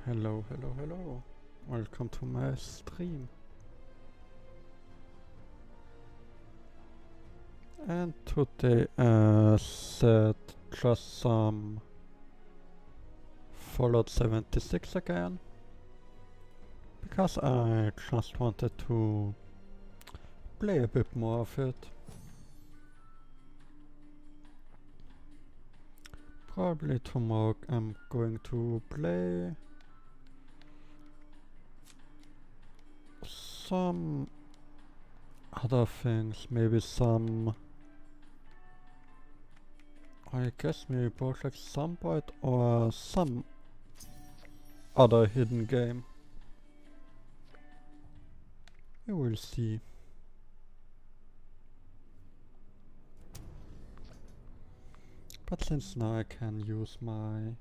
Hello, hello, hello. Welcome to my stream. And today said just some Fallout 76 again. Because I just wanted to play a bit more of it. Probably tomorrow I'm going to play some other things, maybe some, I guess maybe Project Sunbright or some other hidden game. We will see. But since now I can use my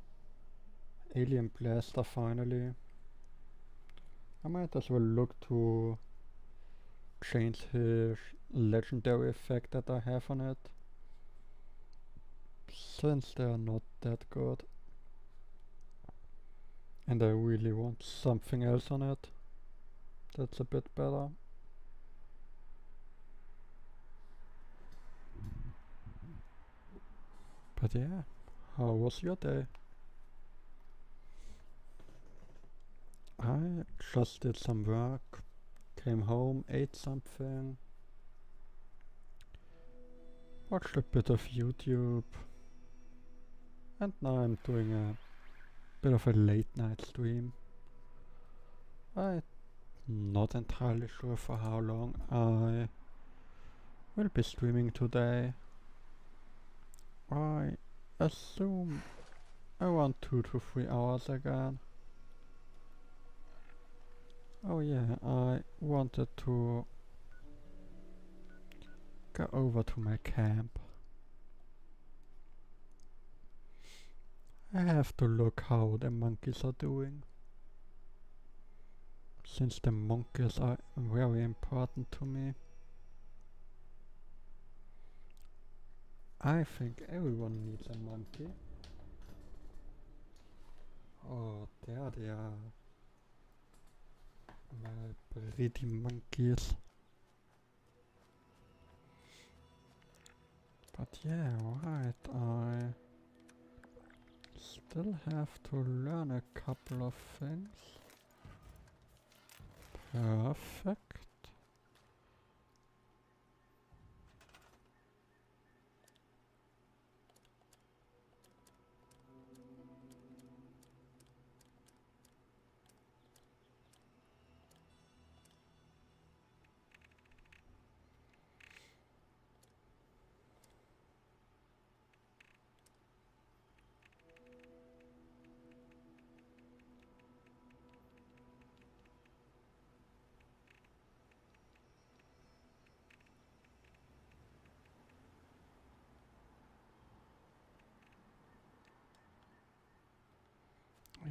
alien blaster finally, I might as well look to change his legendary effect that I have on it, since they are not that good. And I really want something else on it that's a bit better. But yeah, how was your day? I just did some work, came home, ate something, watched a bit of YouTube, and now I'm doing a bit of a late night stream. I'm not entirely sure for how long I will be streaming today. I assume around 2 to 3 hours again. Oh yeah, I wanted to go over to my camp. I have to look how the monkeys are doing, since the monkeys are very important to me. I think everyone needs a monkey. Oh, there they are. My pretty monkeys. But yeah, right, I still have to learn a couple of things. Perfect.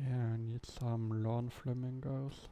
Yeah, I need some lawn flamingos.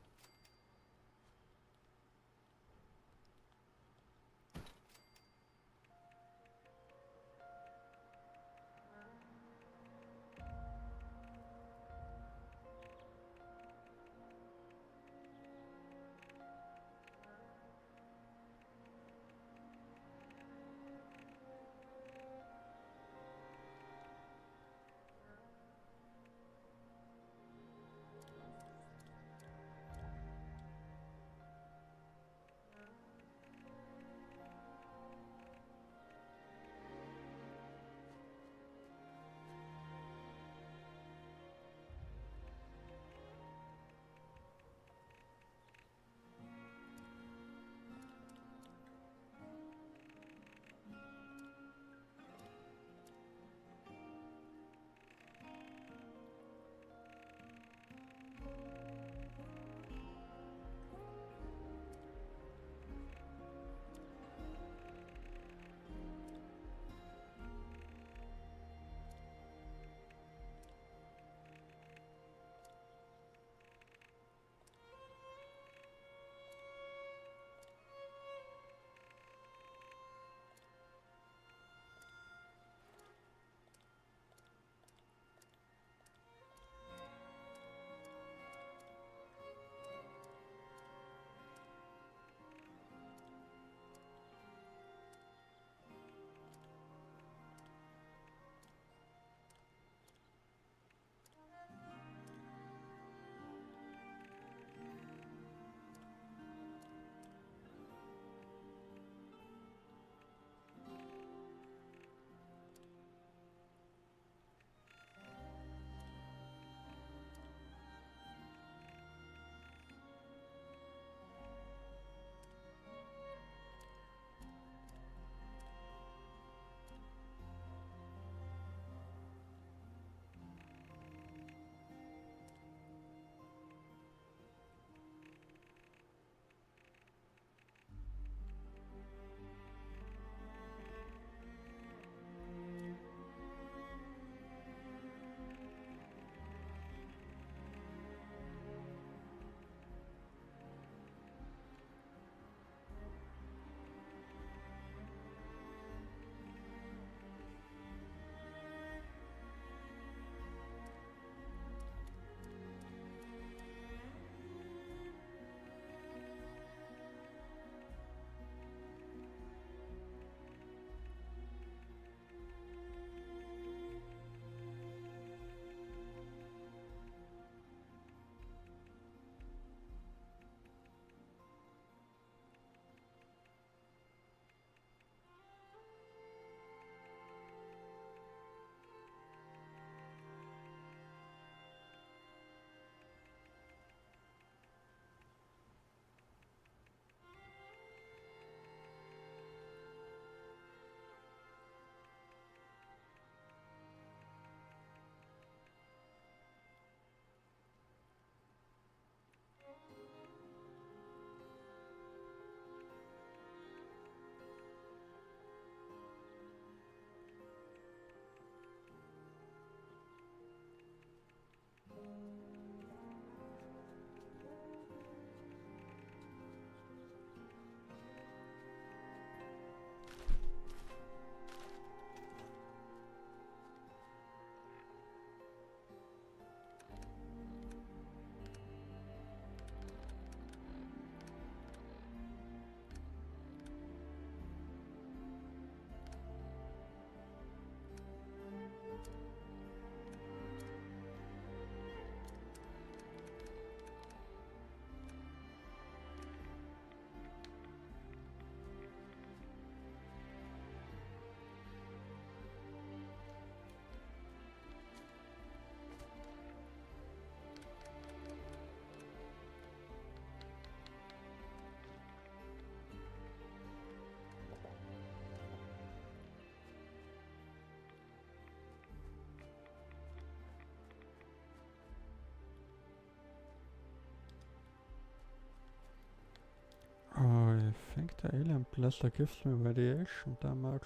and blaster gives me radiation damage.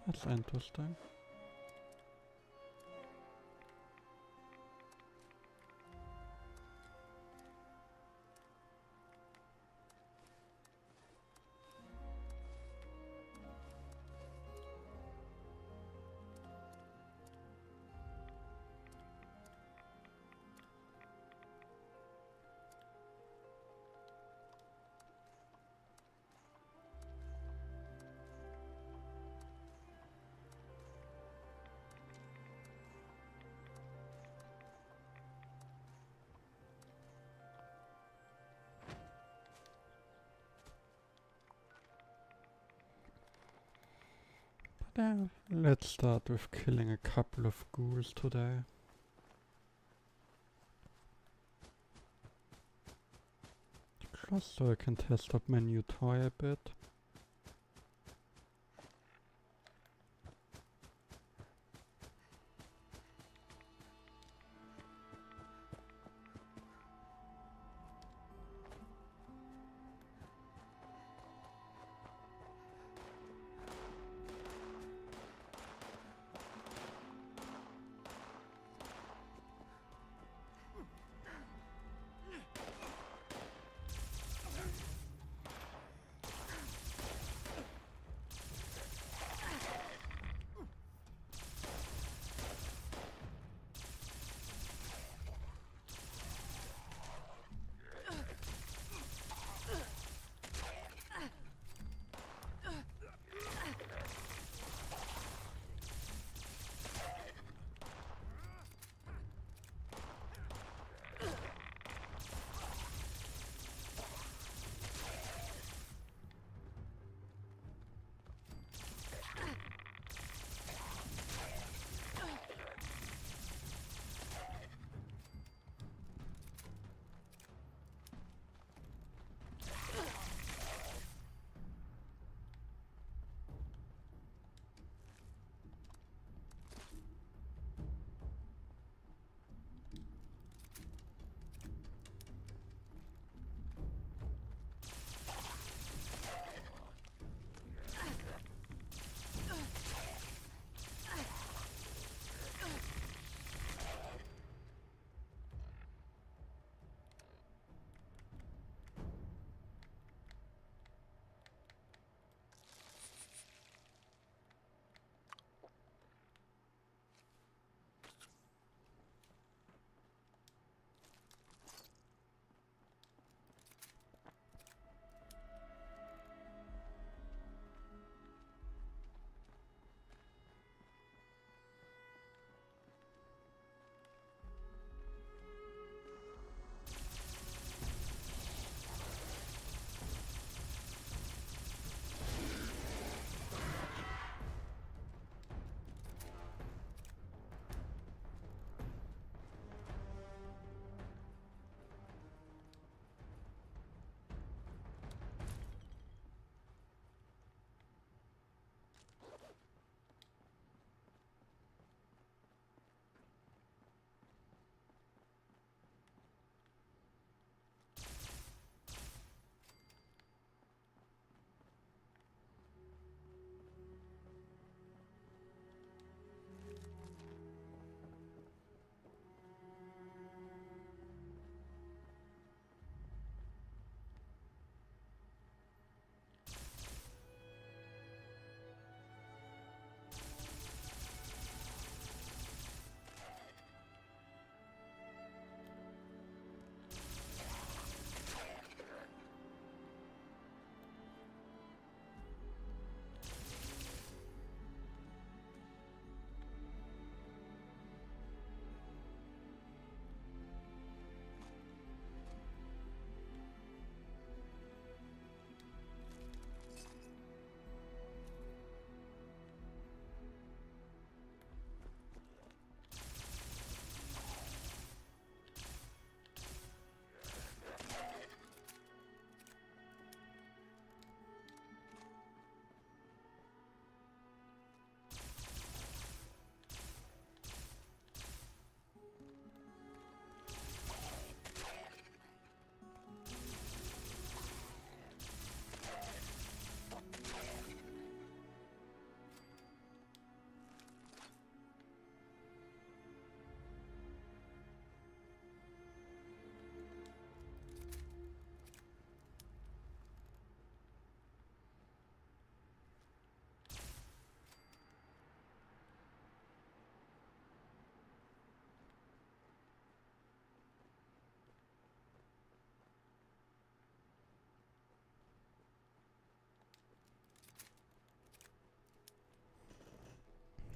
That's interesting. Yeah, let's start with killing a couple of ghouls today. Just so I can test up my new toy a bit.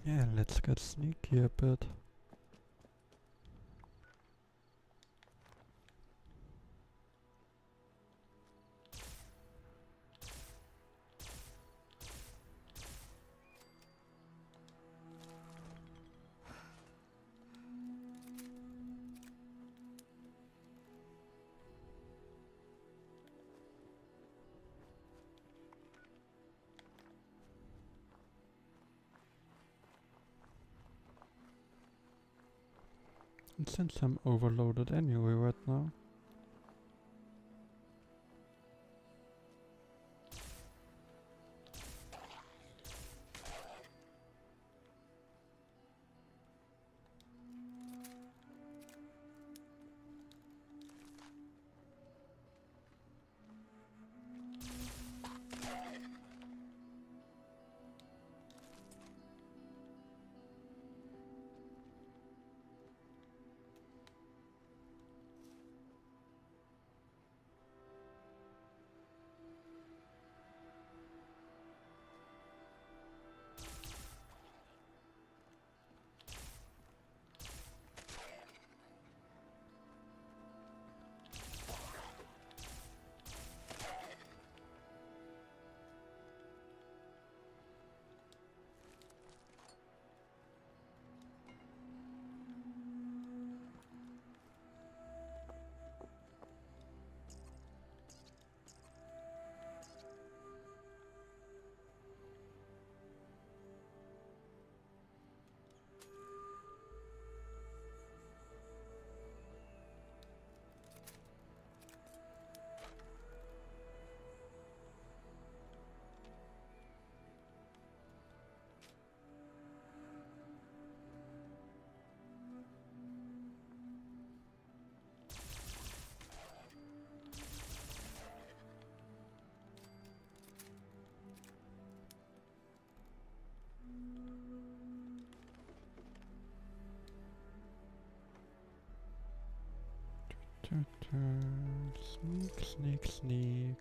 Yeah, let's get sneaky a bit. And since I'm overloaded anyway right now, sneak, sneak, sneak.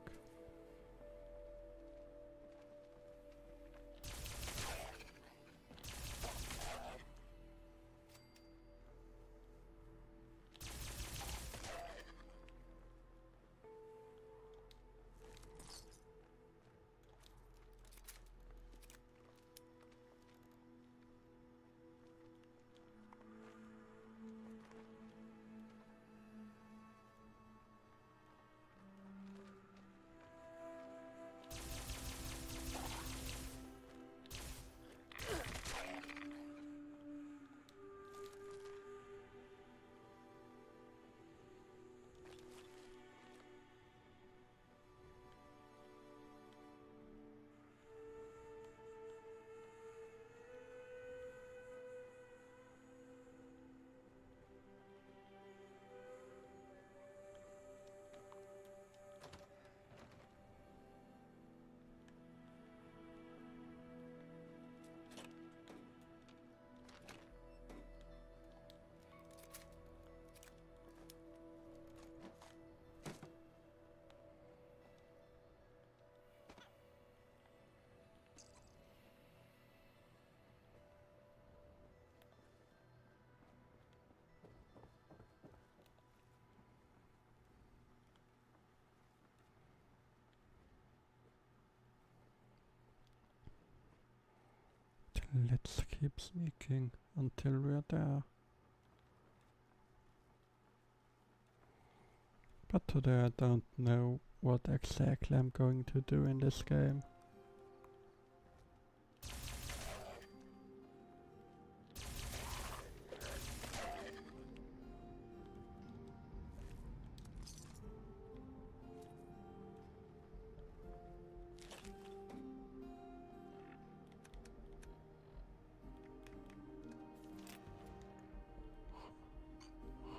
Let's keep sneaking until we're there. But today I don't know what exactly I'm going to do in this game.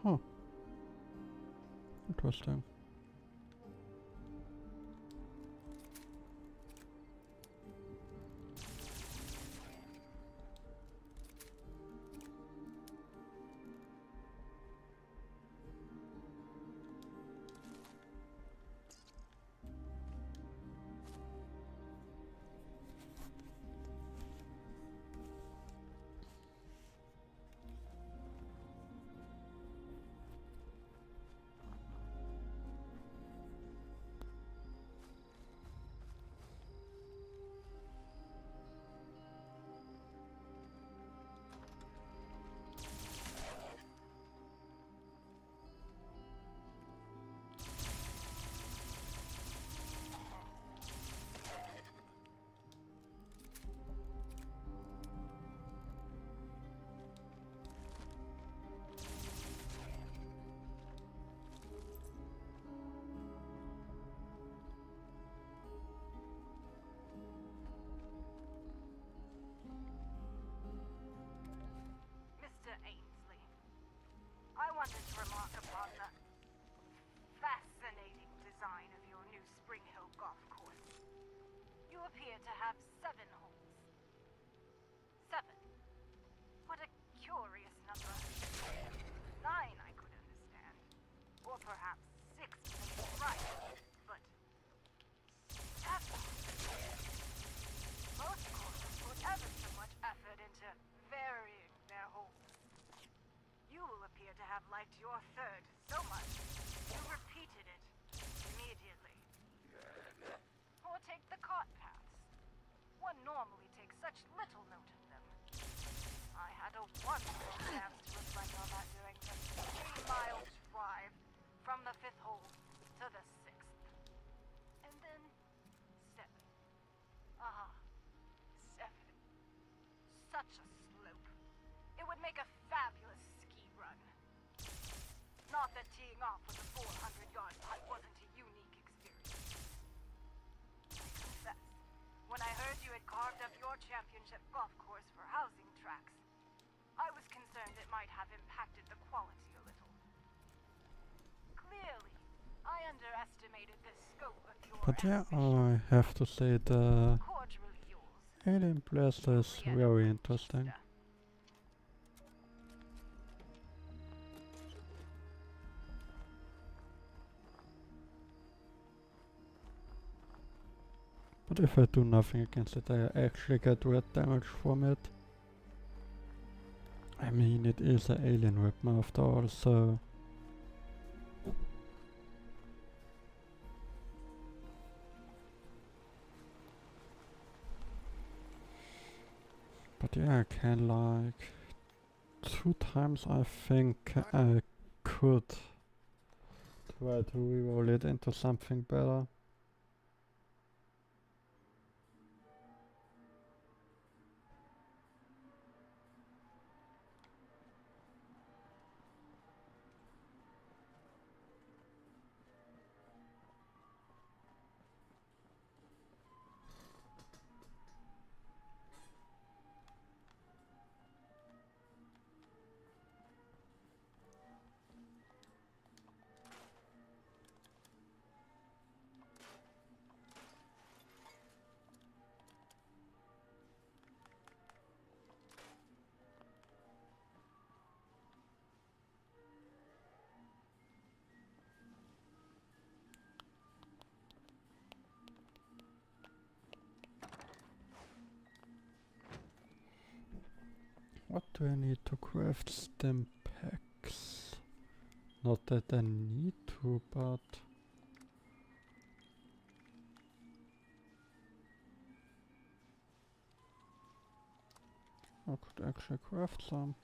Huh. Interesting. appear to have 7 holes. 7. What a curious number. 9 I could understand. Or perhaps 6 is right. But 7. Most courses put ever so much effort into varying their holes. You will appear to have liked your 3rd so much, you repeated it immediately. Or take the cart paths. One normally takes such little note of them. I had a wonderful chance to reflect on that during the 3-mile drive from the 5th hole to the 6th. And then 7. 7. Such a slope. It would make a fabulous ski run. Not that teeing off with a 400-yard putt wasn't a unique experience. I confess, when I heard you had carved up your championship golf course for housing tracks, I was concerned it might have impacted the quality a little. Clearly, I underestimated the scope of your But yeah, ambition. I have to say the Cordially yours, alien blaster is very interesting. But if I do nothing against it, I actually get red damage from it. I mean, it is an alien weapon after all, so... But yeah, I can like... 2 times I think I could try to reroll it into something better. What do I need to craft stim packs? Not that I need to, but... I could actually craft some.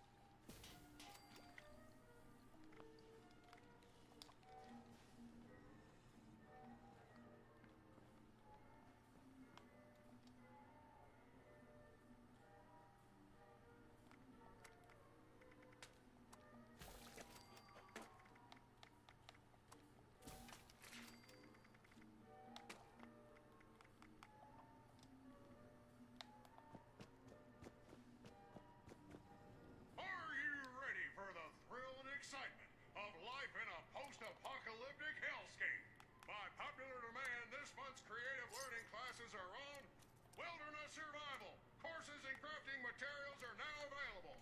Post-apocalyptic hellscape. By popular demand, this month's creative learning classes are on wilderness survival. Courses and crafting materials are now available.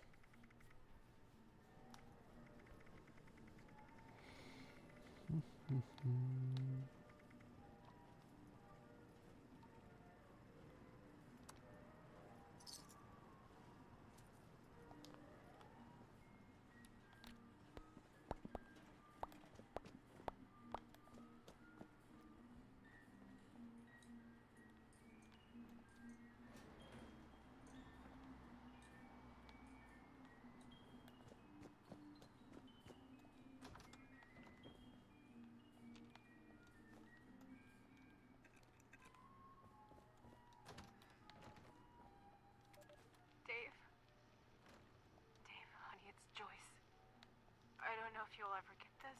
I don't know if you'll ever get this,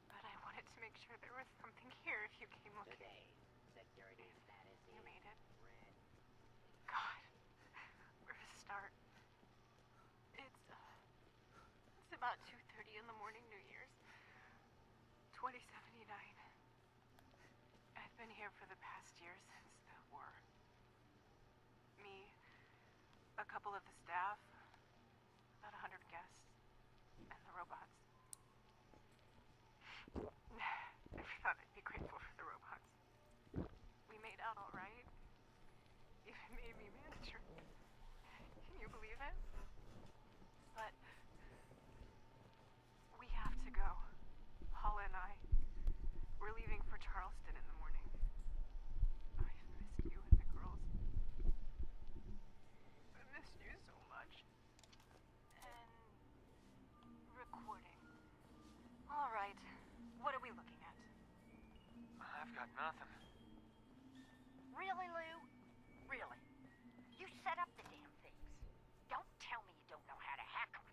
but I wanted to make sure there was something here if you came looking. Security status. You made it. God, where to start? It's about 2:30 in the morning, New Year's, 2079. I've been here for the past year since the couple of the staff, about 100 guests, and the robots. I thought I'd be grateful for the robots. We made out all right. Even made me manager. Can you believe it? But we have to go. Paula and I. We're leaving for Charleston in the morning. I've missed you and the girls. I missed you so much. And recording. All right. What are we looking at? I've got nothing. Really, Lou? Really? You set up the damn things. Don't tell me you don't know how to hack them.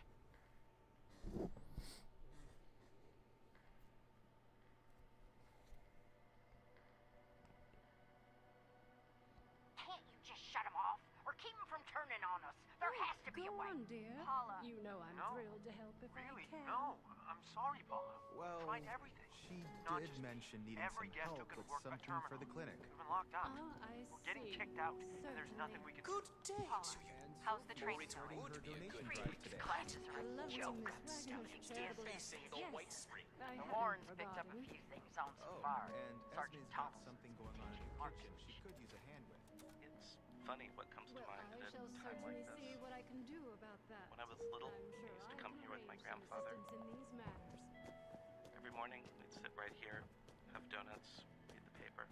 Can't you just shut them off? Or keep them from turning on us? There has to be a Go way. on, dear. Paula. You know I'm No. thrilled to help if Really? I can. No. I'm sorry, Paula. Well, Tried everything. she Not did just me. mention needing Every some guest who help could with work a something terminal. for the clinic. We've been locked out. Ah, I We're getting see. kicked out, and there's nothing we can Good do. day Paula, to you. how's the training Starting going? her donation Free drive today. classes are I a love joke. you, Miss Wagner's charitable Facing the Yes, white spring. I haven't Warren's picked up a forgotten. few things on Oh, Safari. and Sergeant Esme's got Thomas. something going on in the kitchen she could use a hand with. It's funny what comes to Well, mind I at shall a time certainly like see this. what I can do about that. When I was little, I'm I sure used to I come can here with my arrange some grandfather. assistance in these matters. Every morning, we'd sit right here, have donuts, read the paper.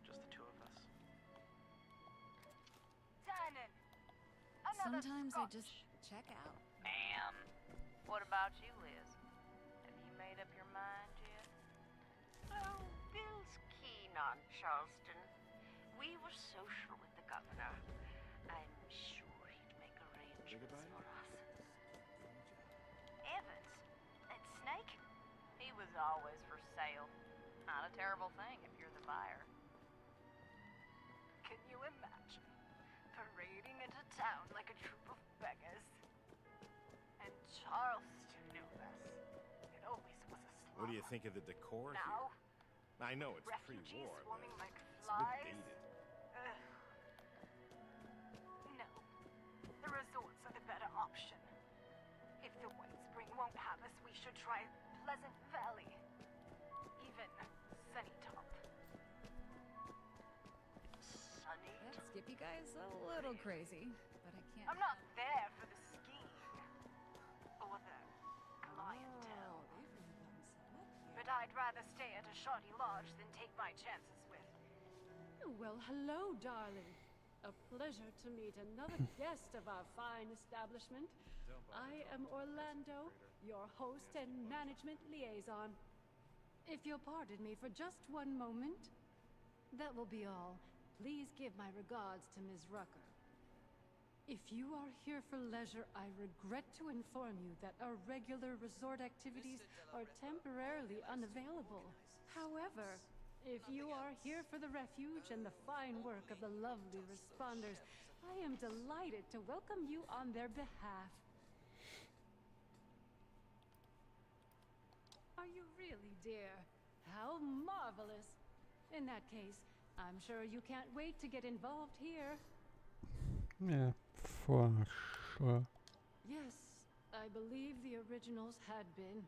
Just the two of us. Tannen! Another Sometimes I scotch. just check out. And what about you, Liz? Have you made up your mind yet? Oh, Bill's keen on Charleston. We were social with the governor. I'm sure he'd make arrangements for us. Evans, that snake? He was always for sale. Not a terrible thing if you're the buyer. Can you imagine? Parading into town like a troop of beggars. And Charleston knew this. It always was a slum. What do you think of the decor Now, here? I know it's refugees pre-war, but swarming like it's a bit flies. dated. Ugh. No. The resorts are the better option. If the White Spring won't have us, we should try Pleasant Valley. Even Sunny Top. Sunny. That Skippy guy's a little crazy, but I can't. I'm not there for the skiing. Or the clientele. Oh, they've really gotten set up here. But I'd rather stay at a shoddy lodge than take my chances with. Well, hello, darling. A pleasure to meet another guest of our fine establishment. I am Orlando, your host and management liaison. If you'll pardon me for just one moment, that will be all. Please give my regards to Ms. Rucker. If you are here for leisure, I regret to inform you that our regular resort activities are temporarily unavailable. However, if you are here for the refuge and the fine work of the lovely responders, I am delighted to welcome you on their behalf. Are you really, dear? How marvelous! In that case, I'm sure you can't wait to get involved here. Yeah, for sure. Yes, I believe the originals had been.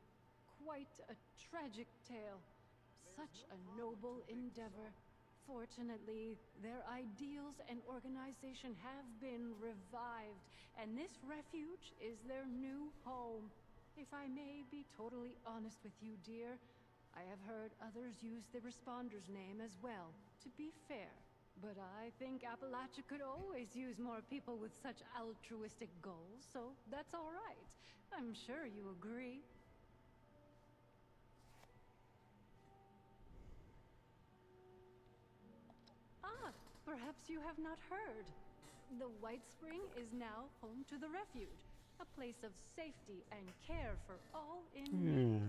Quite a tragic tale. Such a noble endeavor. Fortunately, their ideals and organization have been revived, and this refuge is their new home. If I may be totally honest with you, dear, I have heard others use the Responder's name as well, to be fair. But I think Appalachia could always use more people with such altruistic goals, so that's all right. I'm sure you agree. Ah, perhaps you have not heard. The White Spring is now home to the refuge, a place of safety and care for all in need.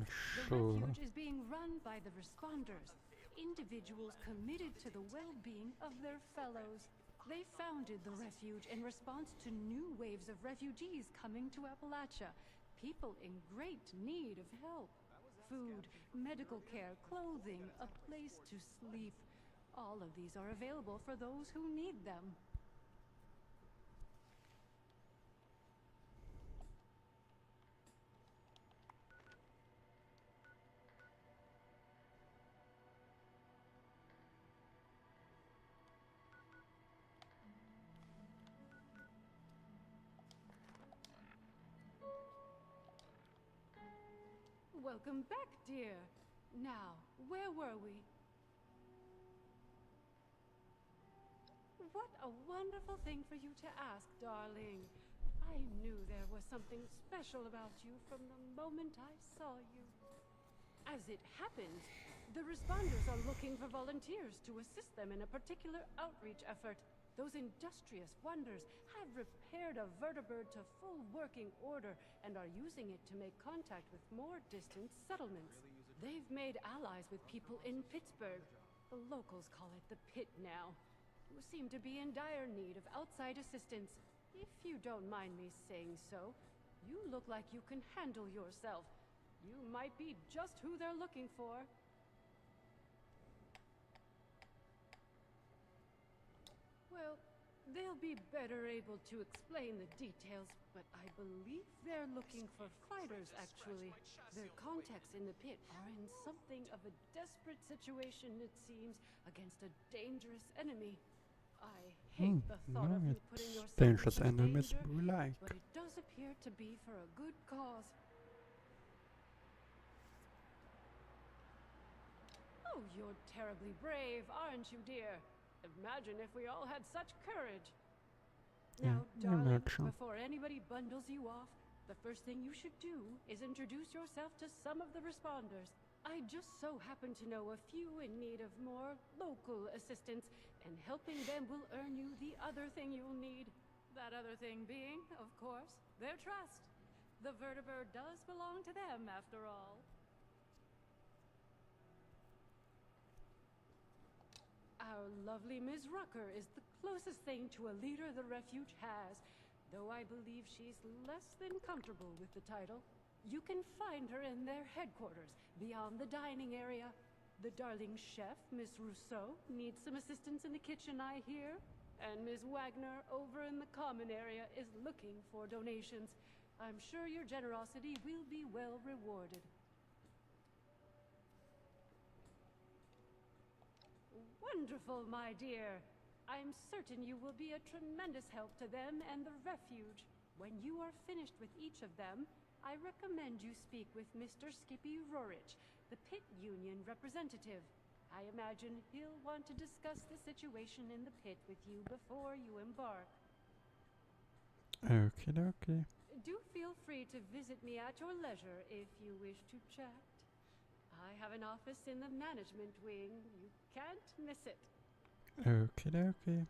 The sure. refuge is being run by the Responders, individuals committed to the well-being of their fellows. They founded the refuge in response to new waves of refugees coming to Appalachia, people in great need of help. Food, medical care, clothing, a place to sleep. All of these are available for those who need them. welcome back, dear. Now, where were we? What a wonderful thing for you to ask, darling. I knew there was something special about you from the moment I saw you. As it happens, the responders are looking for volunteers to assist them in a particular outreach effort. Those industrious wonders have repaired a vertibird to full working order and are using it to make contact with more distant settlements. They've made allies with people in Pittsburgh. The locals call it the Pit now, who seem to be in dire need of outside assistance. If you don't mind me saying so, you look like you can handle yourself. You might be just who they're looking for. Well, they'll be better able to explain the details, but I believe they're looking for fighters, actually. Their contacts in the pit are in something of a desperate situation, it seems, against a dangerous enemy. I hate the thought of you putting yourself dangerous in enemies danger, we like. but it does appear to be for a good cause. Oh, you're terribly brave, aren't you, dear? Imagine if we all had such courage. Now, darling, before anybody bundles you off, the first thing you should do is introduce yourself to some of the responders. I just so happen to know a few in need of more local assistance, and helping them will earn you the other thing you'll need. That other thing being, of course, their trust. The vertibird does belong to them, after all. Our lovely Ms. Rucker is the closest thing to a leader the refuge has, though I believe she's less than comfortable with the title. You can find her in their headquarters, beyond the dining area. The darling chef, Miss Rousseau, needs some assistance in the kitchen, I hear. And Ms. Wagner, over in the common area, is looking for donations. I'm sure your generosity will be well rewarded. Wonderful, my dear. I'm certain you will be a tremendous help to them and the refuge. When you are finished with each of them, I recommend you speak with Mr. Skippy Rorich, the Pit Union representative. I imagine he'll want to discuss the situation in the pit with you before you embark. Okie dokie. Do feel free to visit me at your leisure if you wish to chat. I have an office in the management wing. You can't miss it. Okie dokie.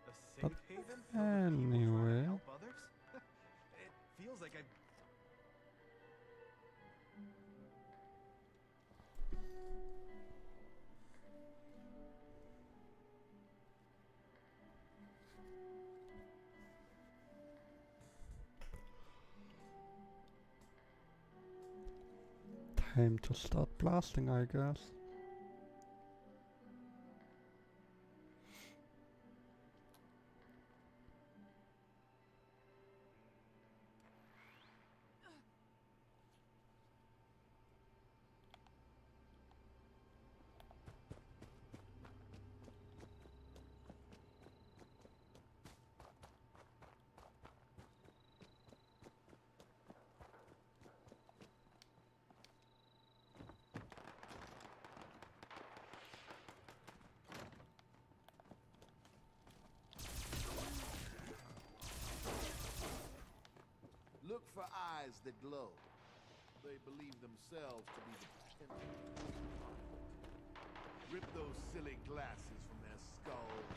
A safe haven filled with people trying anyway. to help others? It feels like I've... Time to start blasting, I guess. Look for eyes that glow. They believe themselves to be the Rip those silly glasses from their skulls.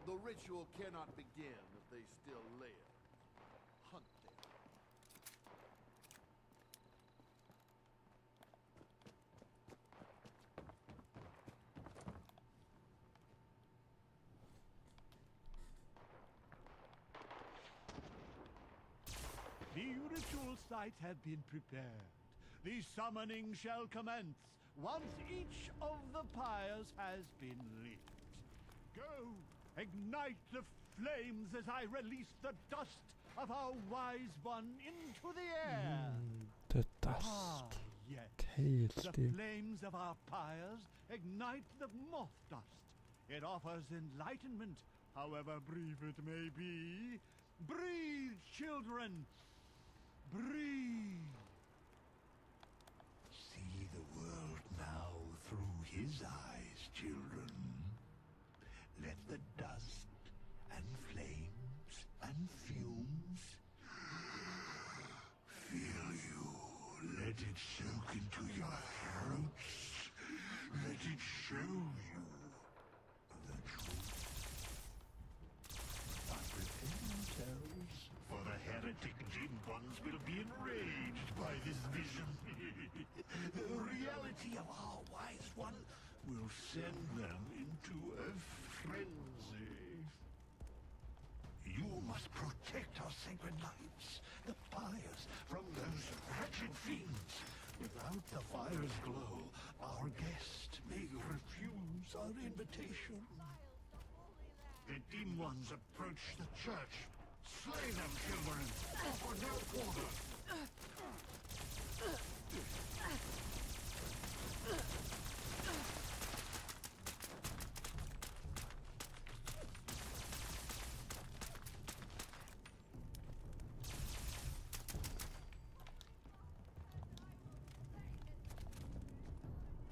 The ritual cannot begin if they still live. Hunt them. The ritual sites have been prepared. The summoning shall commence once each of the pyres has been lit. Go, ignite the flames as I release the dust of our wise one into the air. The Ah, dust. yes. Tasty. The flames of our pyres ignite the moth dust. It offers enlightenment, however brief it may be. Breathe, children. Breathe. his eyes, children. Let the dust and flames and fumes fill you. Let it soak into your throats. Let it show you the truth. But prepare yourselves, for the heretic Jin ones will be enraged by this vision. The reality of our wise one will send them into a frenzy. You must protect our sacred lights, the fires, from those wretched fiends. Without the fire's glow, our guest may refuse our invitation. The dim ones approach the church. Slay them, children! Offer no quarter!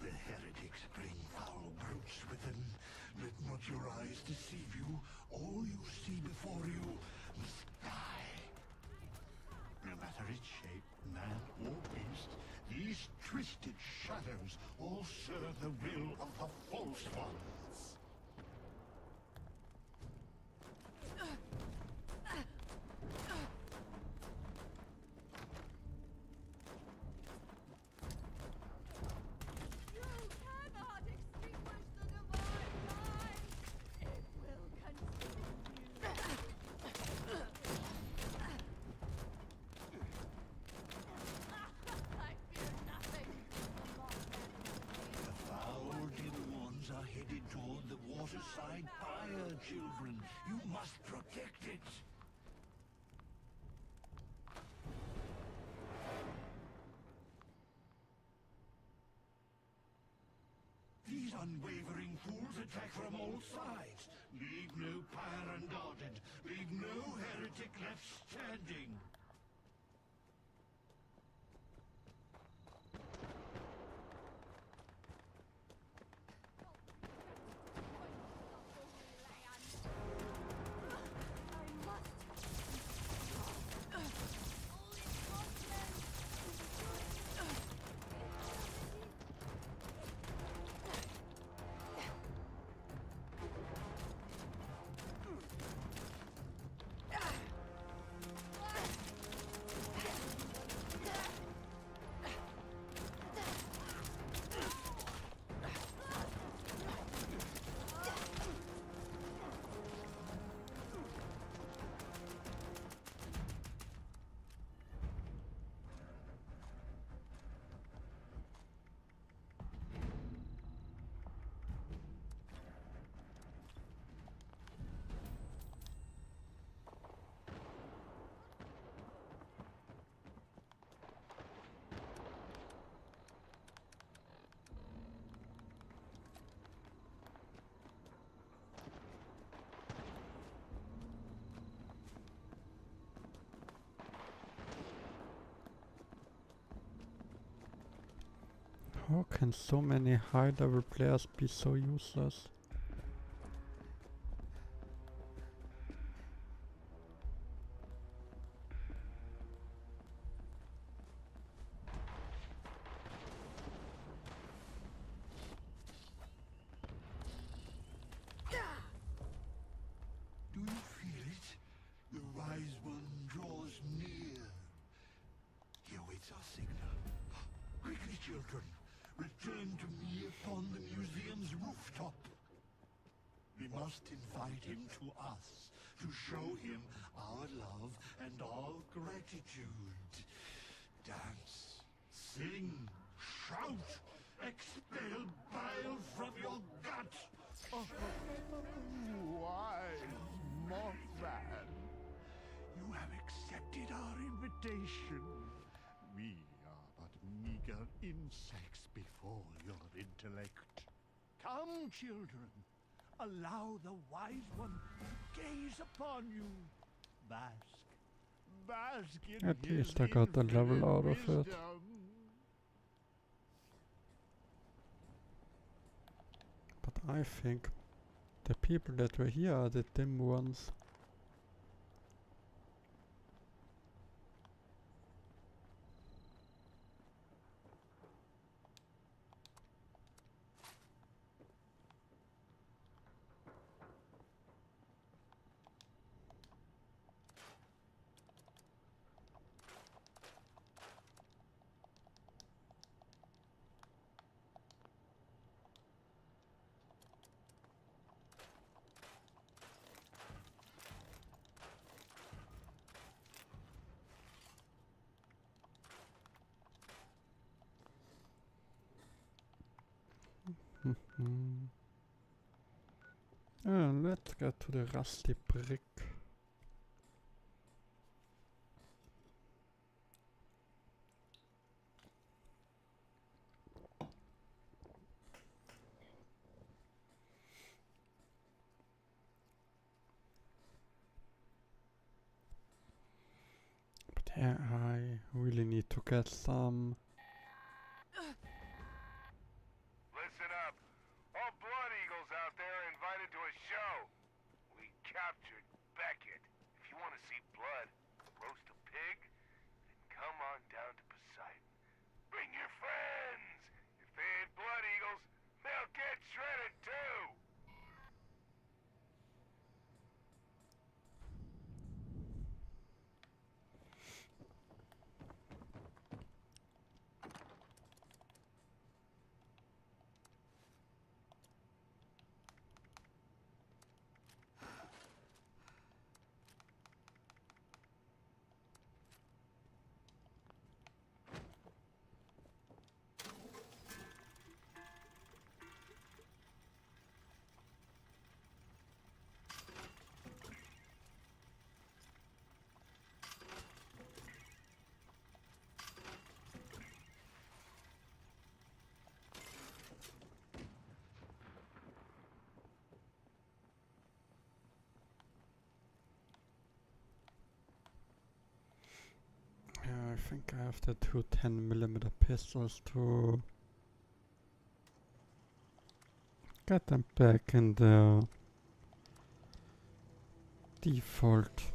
The heretics bring foul brutes within. Let not your eyes deceive you. All you see before you must die. No matter its shape, man or beast, these twisted shadows all serve the will of the false ones. Waterside fire, children. You must protect it. These unwavering fools attack from all sides. Leave no pyre unguarded. Leave no heretic left standing. How can so many high-level players be so useless? Do you feel it? The wise one draws near. He awaits our signal. Quickly, children. Return to me upon the museum's rooftop. We must invite him to us, to show him our love and our gratitude. Dance, sing, shout, expel bile from your gut. Wise Mothman, You have accepted our invitation. we are but meager insects before your intellect. Come, children. Allow the wise one to gaze upon you. Bask. Bask in At his least I got the level infinite out of it. wisdom. I think the people that were here are the dim ones. Let's get to the rusty brick. But yeah, I really need to get some. Listen up. All Blood Eagles out there are invited to a show. We captured Beckett. If you want to see blood, roast a pig, then come on down to Poseidon. Bring your friends. If they ain't Blood Eagles, they'll get shredded too. Yeah, I think I have the two 10mm pistols to get them back in the default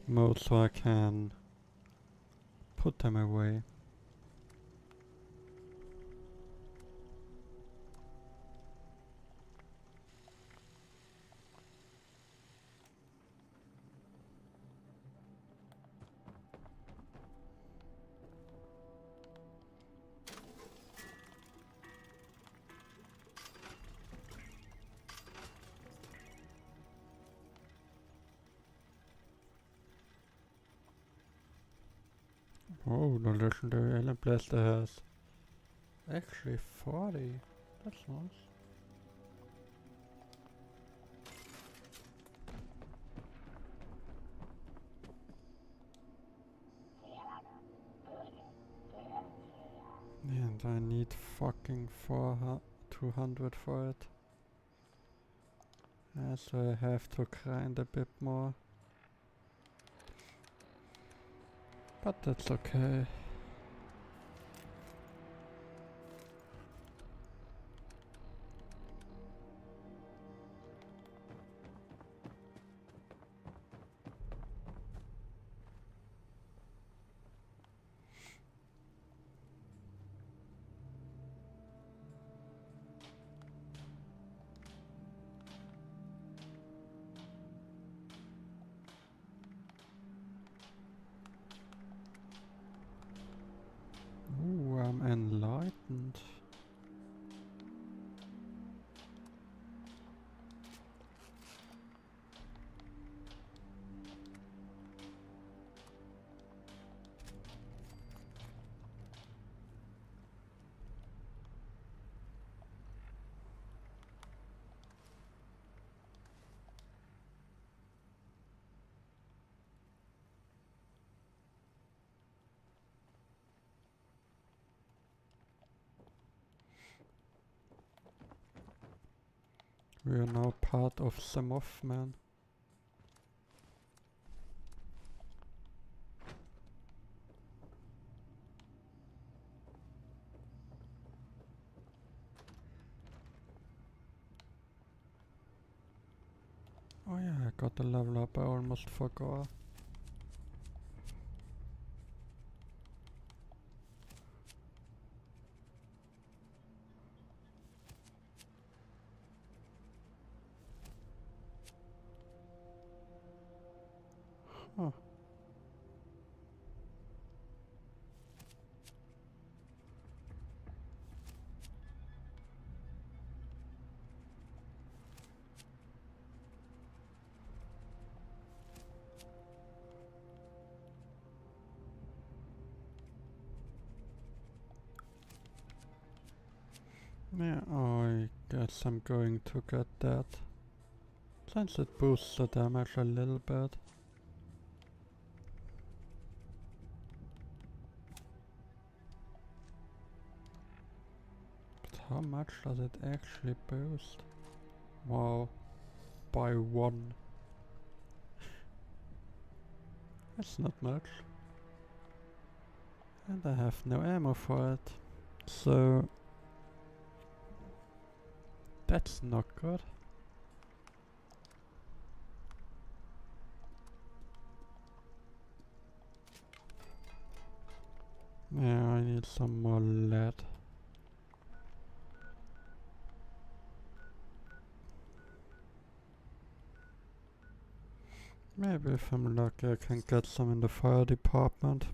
mode so I can put them away. Oh, the legendary alien blaster has actually 40. That's nice. And I need fucking 200 for it. Yeah, so I have to grind a bit more. But that's okay. Ooh, I'm enlightened. We are now part of the Mothman. Oh yeah, I got the level up, I almost forgot. Huh. Yeah, I guess I'm going to get that. Since it boosts the damage a little bit. But how much does it actually boost? Wow, by 1. That's not much. And I have no ammo for it. So that's not good. Yeah, I need some more lead. Maybe if I'm lucky I can get some in the fire department.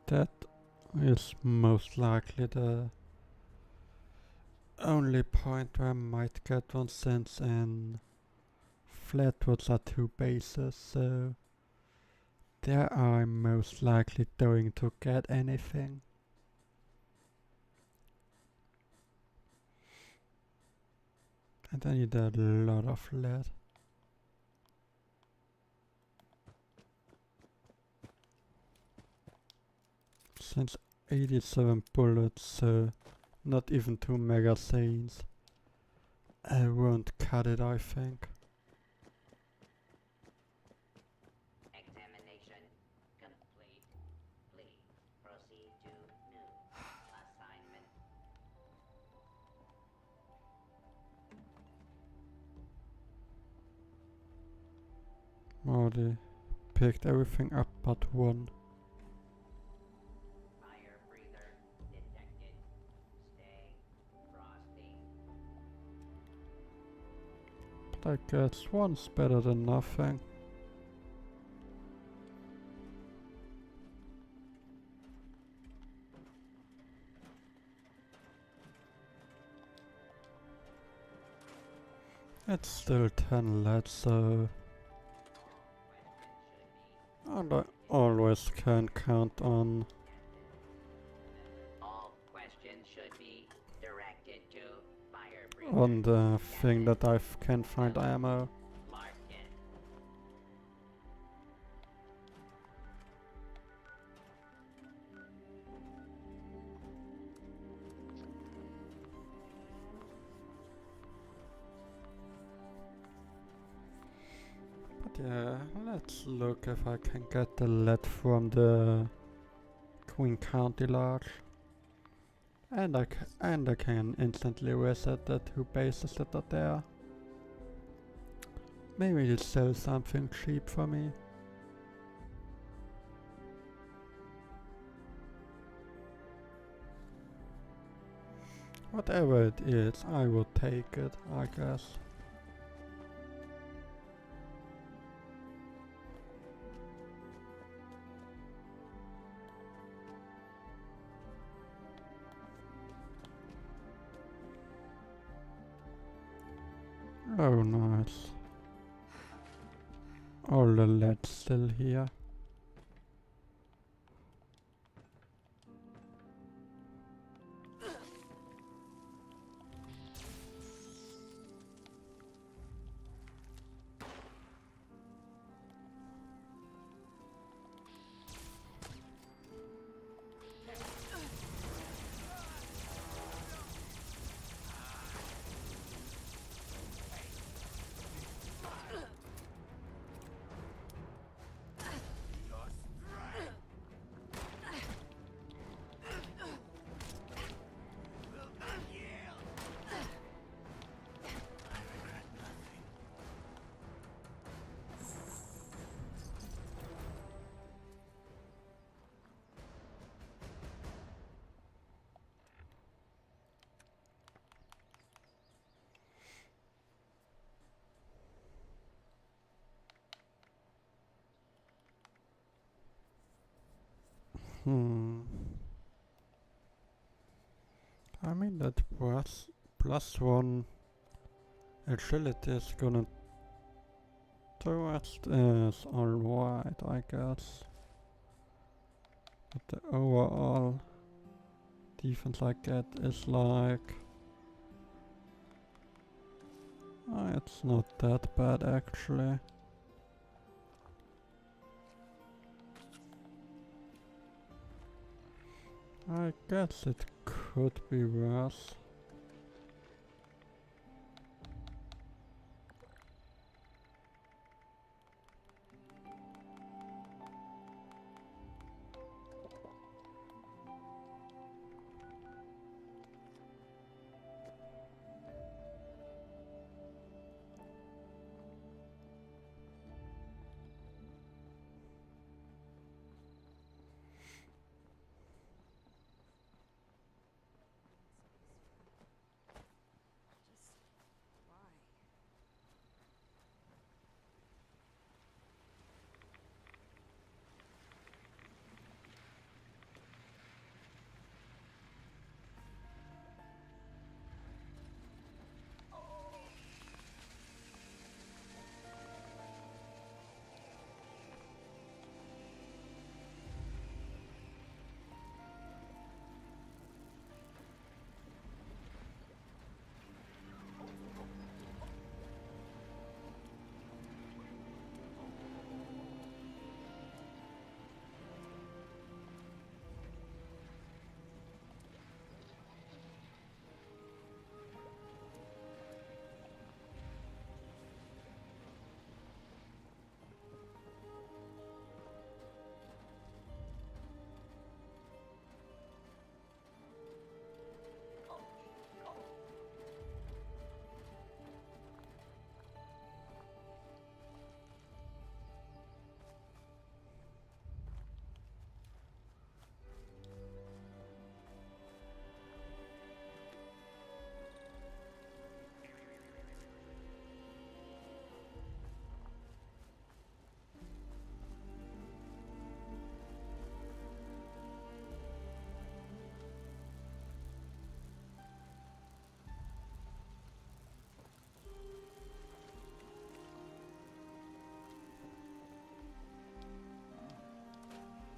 That is most likely the only point where I might get one, since in Flatwoods are 2 bases, so there I'm most likely going to get anything. And I need a lot of lead. Since 87 bullets, so not even 2 magazines. I won't cut it, I think. Examination complete. Please proceed to new assignment. Oh, they picked everything up but 1. Fire breather detected. Stay frosty. But I guess 1's better than nothing. It's still 10 lead, so... And I always can count on... All questions should be directed to fire breather. on the thing that I can find ammo. Mark it. But yeah, let's look if I can get the lead from the Queen County Lodge. And I can instantly reset the 2 bases that are there. Maybe it'll sell something cheap for me. Whatever it is, I will take it, I guess. Oh, nice. All the lead's still here. I mean that +1 agility is gonna do us is alright, I guess. But the overall defense I get is like... it's not that bad actually. I guess it could be worse. Just why?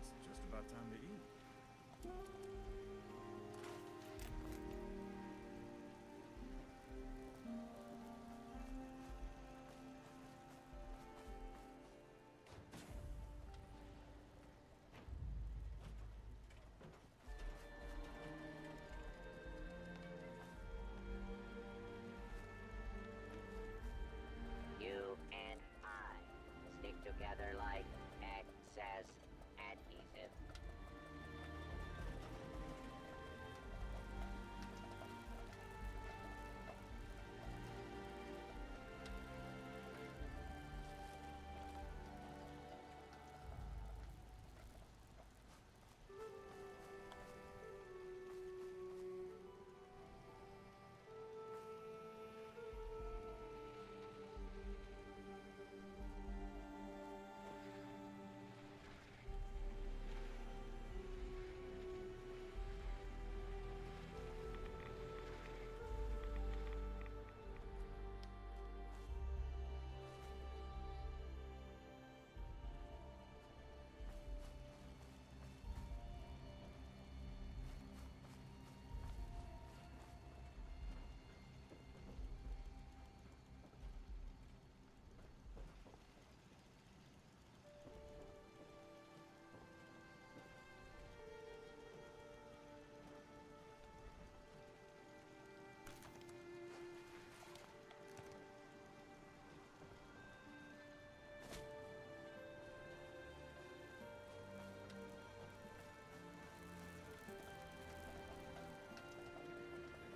It's just about time to eat. You and I stick together like excess adhesive.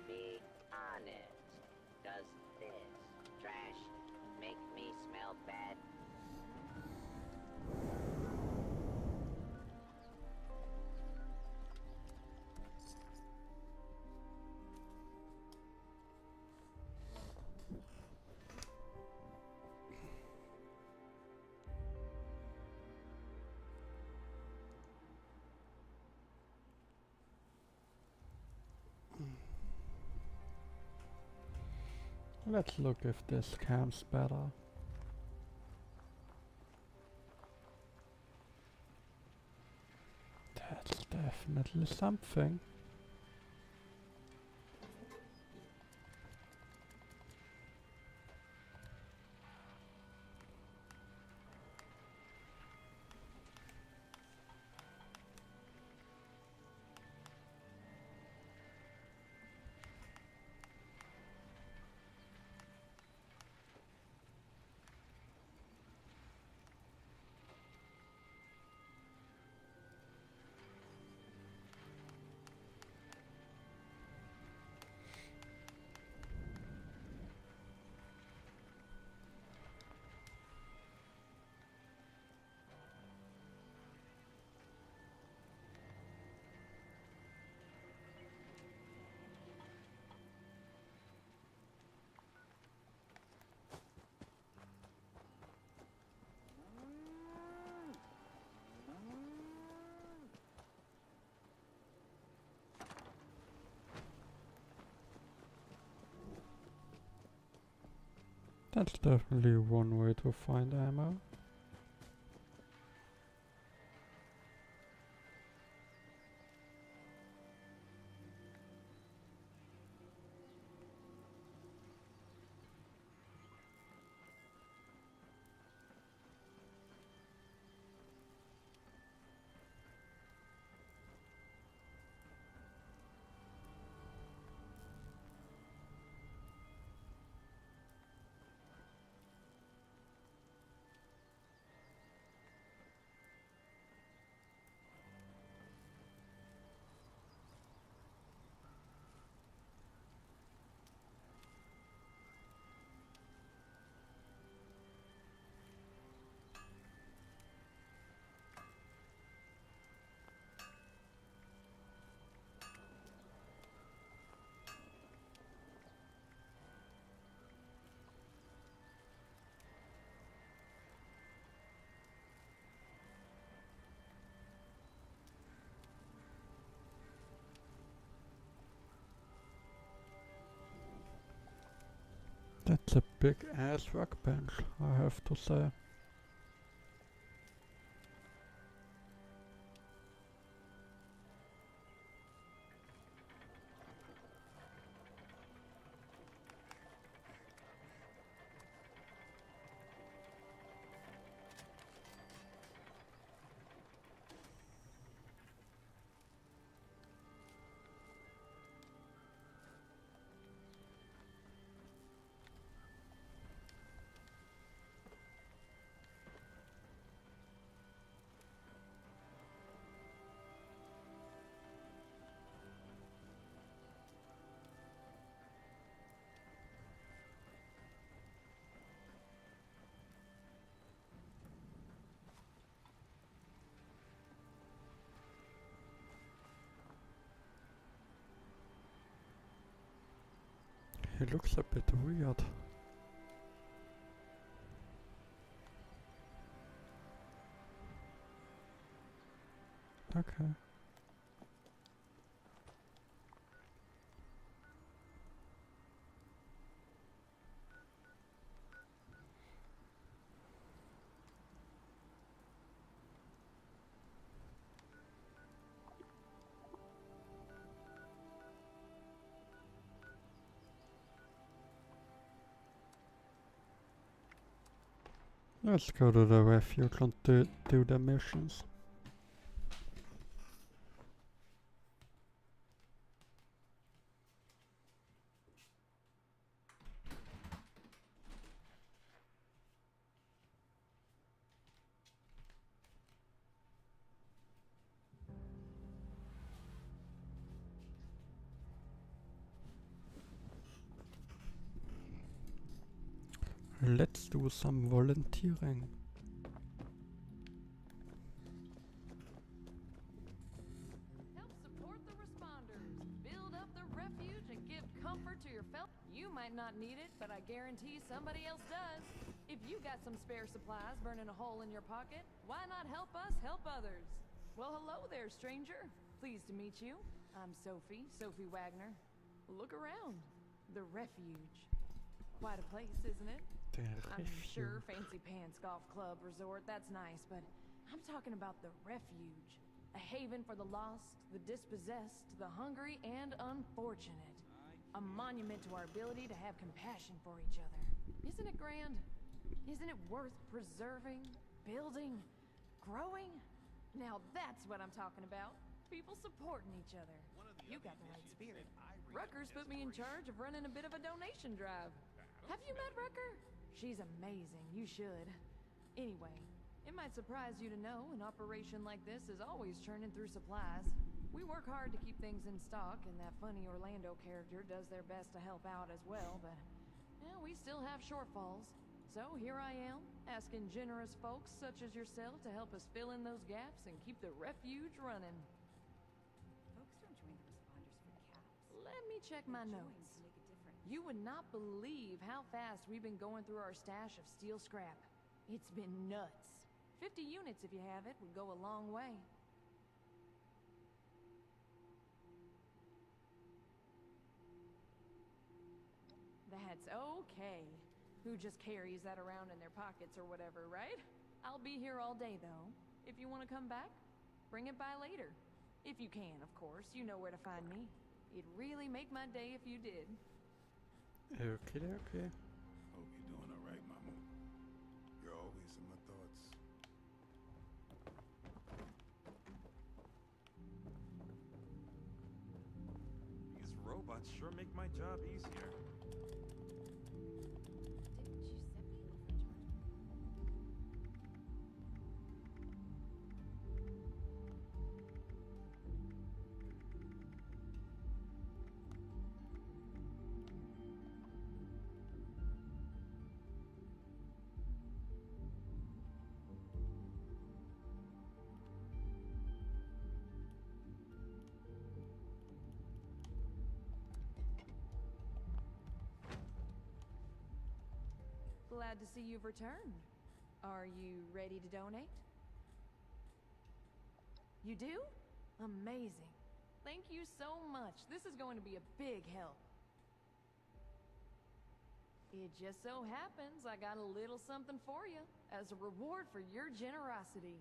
Be honest. Does this trash make me smell bad? Let's look if this cam's better. That's definitely something. That's definitely one way to find ammo. That's a big ass workbench, I have to say. He looks a bit weird. Okay. Let's go to the refuge and do the missions. Let's do some volunteering. Help support the responders. Build up the refuge and give comfort to your fellow. You might not need it, but I guarantee somebody else does. If you got some spare supplies burning a hole in your pocket, why not help us help others? Well, hello there, stranger. Pleased to meet you. I'm Sophie Wagner. Look around. The refuge. quite a place, isn't it? I'm sure Refuge. Fancy Pants Golf Club Resort, that's nice, but I'm talking about the refuge. A haven for the lost, the dispossessed, the hungry, and unfortunate. A monument to our ability to have compassion for each other. Isn't it grand? Isn't it worth preserving, building, growing? Now that's what I'm talking about. People supporting each other. You got the right spirit. Rucker's put me in charge of running a bit of a donation drive. Have you met Rucker? She's amazing. You should. Anyway, it might surprise you to know an operation like this is always churning through supplies. We work hard to keep things in stock, and that funny Orlando character does their best to help out as well, but we still have shortfalls. So here I am, asking generous folks such as yourself to help us fill in those gaps and keep the refuge running. Folks don't join the responders for caps. Let me check my notes. To make a difference. You would not believe how fast we've been going through our stash of steel scrap. It's been nuts. 50 units, if you have it, would go a long way. That's okay. Who just carries that around in their pockets or whatever, right? I'll be here all day, though. If you want to come back, bring it by later. If you can, of course. You know where to find me. It'd really make my day if you did. Okay. Hope you're doing all right, Mama. You're always in my thoughts. These robots sure make my job easier. Didn't you set me over charge? Glad to see you've returned. Are you ready to donate? You do? Amazing. Thank you so much. This is going to be a big help. It just so happens I got a little something for you as a reward for your generosity.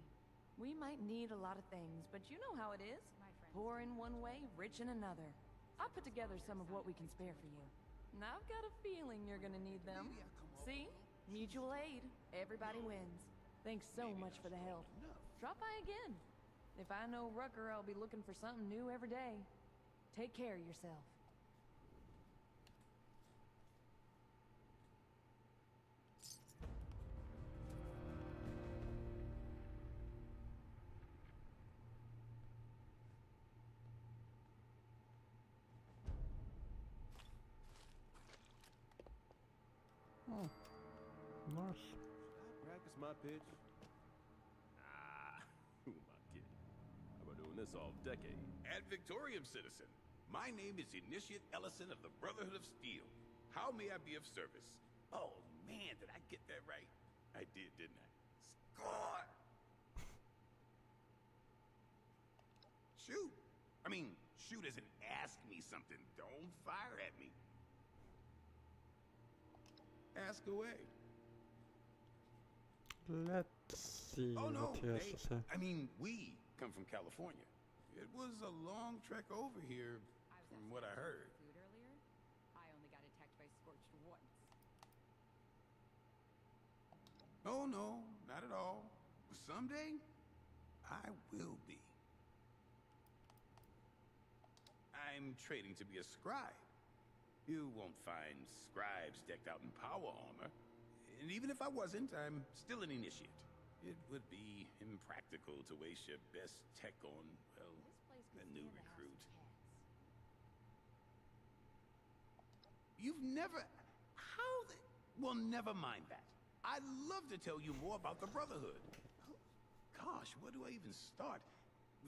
We might need a lot of things, but you know how it is. My friends. Poor in one way, rich in another. I've put together some of what we can spare for you. And I've got a feeling you're gonna need them. See? Mutual aid. Everybody wins. Thanks so much for the help. Drop by again. If I know Rucker, I'll be looking for something new every day. Take care of yourself. Oh, nice. Practice my pitch? Ah, who am I kidding? I've been doing this all decade. Ad Victoriam, citizen. My name is Initiate Ellison of the Brotherhood of Steel. How may I be of service? Oh, man, did I get that right? I did, didn't I? Score! Shoot. I mean, shoot as in ask me something. Don't fire at me. Ask away. Let's see Oh, no, what he has hey, to say. I mean, we come from California. It was a long trek over here, from what I heard. Food earlier? I only got attacked by Scorched once. Oh, no, not at all. Someday, I will be. I'm training to be a scribe. You won't find scribes decked out in power armor. And even if I wasn't, I'm still an initiate. It would be impractical to waste your best tech on, well, a new recruit. You've never... How the... Well, never mind that. I'd love to tell you more about the Brotherhood. Gosh, where do I even start?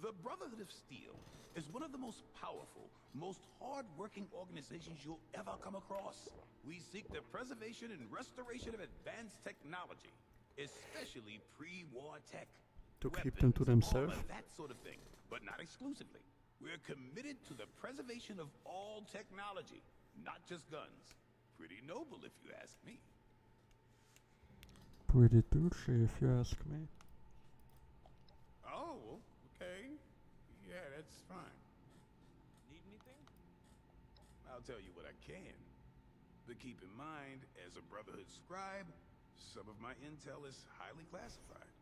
The Brotherhood of Steel is one of the most powerful, most hard-working organizations you'll ever come across. We seek the preservation and restoration of advanced technology, especially pre-war tech. To keep them to themselves? Armor, that sort of thing, but not exclusively. We're committed to the preservation of all technology, not just guns. Pretty noble, if you ask me. Pretty douchey, if you ask me. Oh, okay. Yeah, that's fine. Need anything? I'll tell you what I can. But keep in mind, as a Brotherhood scribe, some of my intel is highly classified.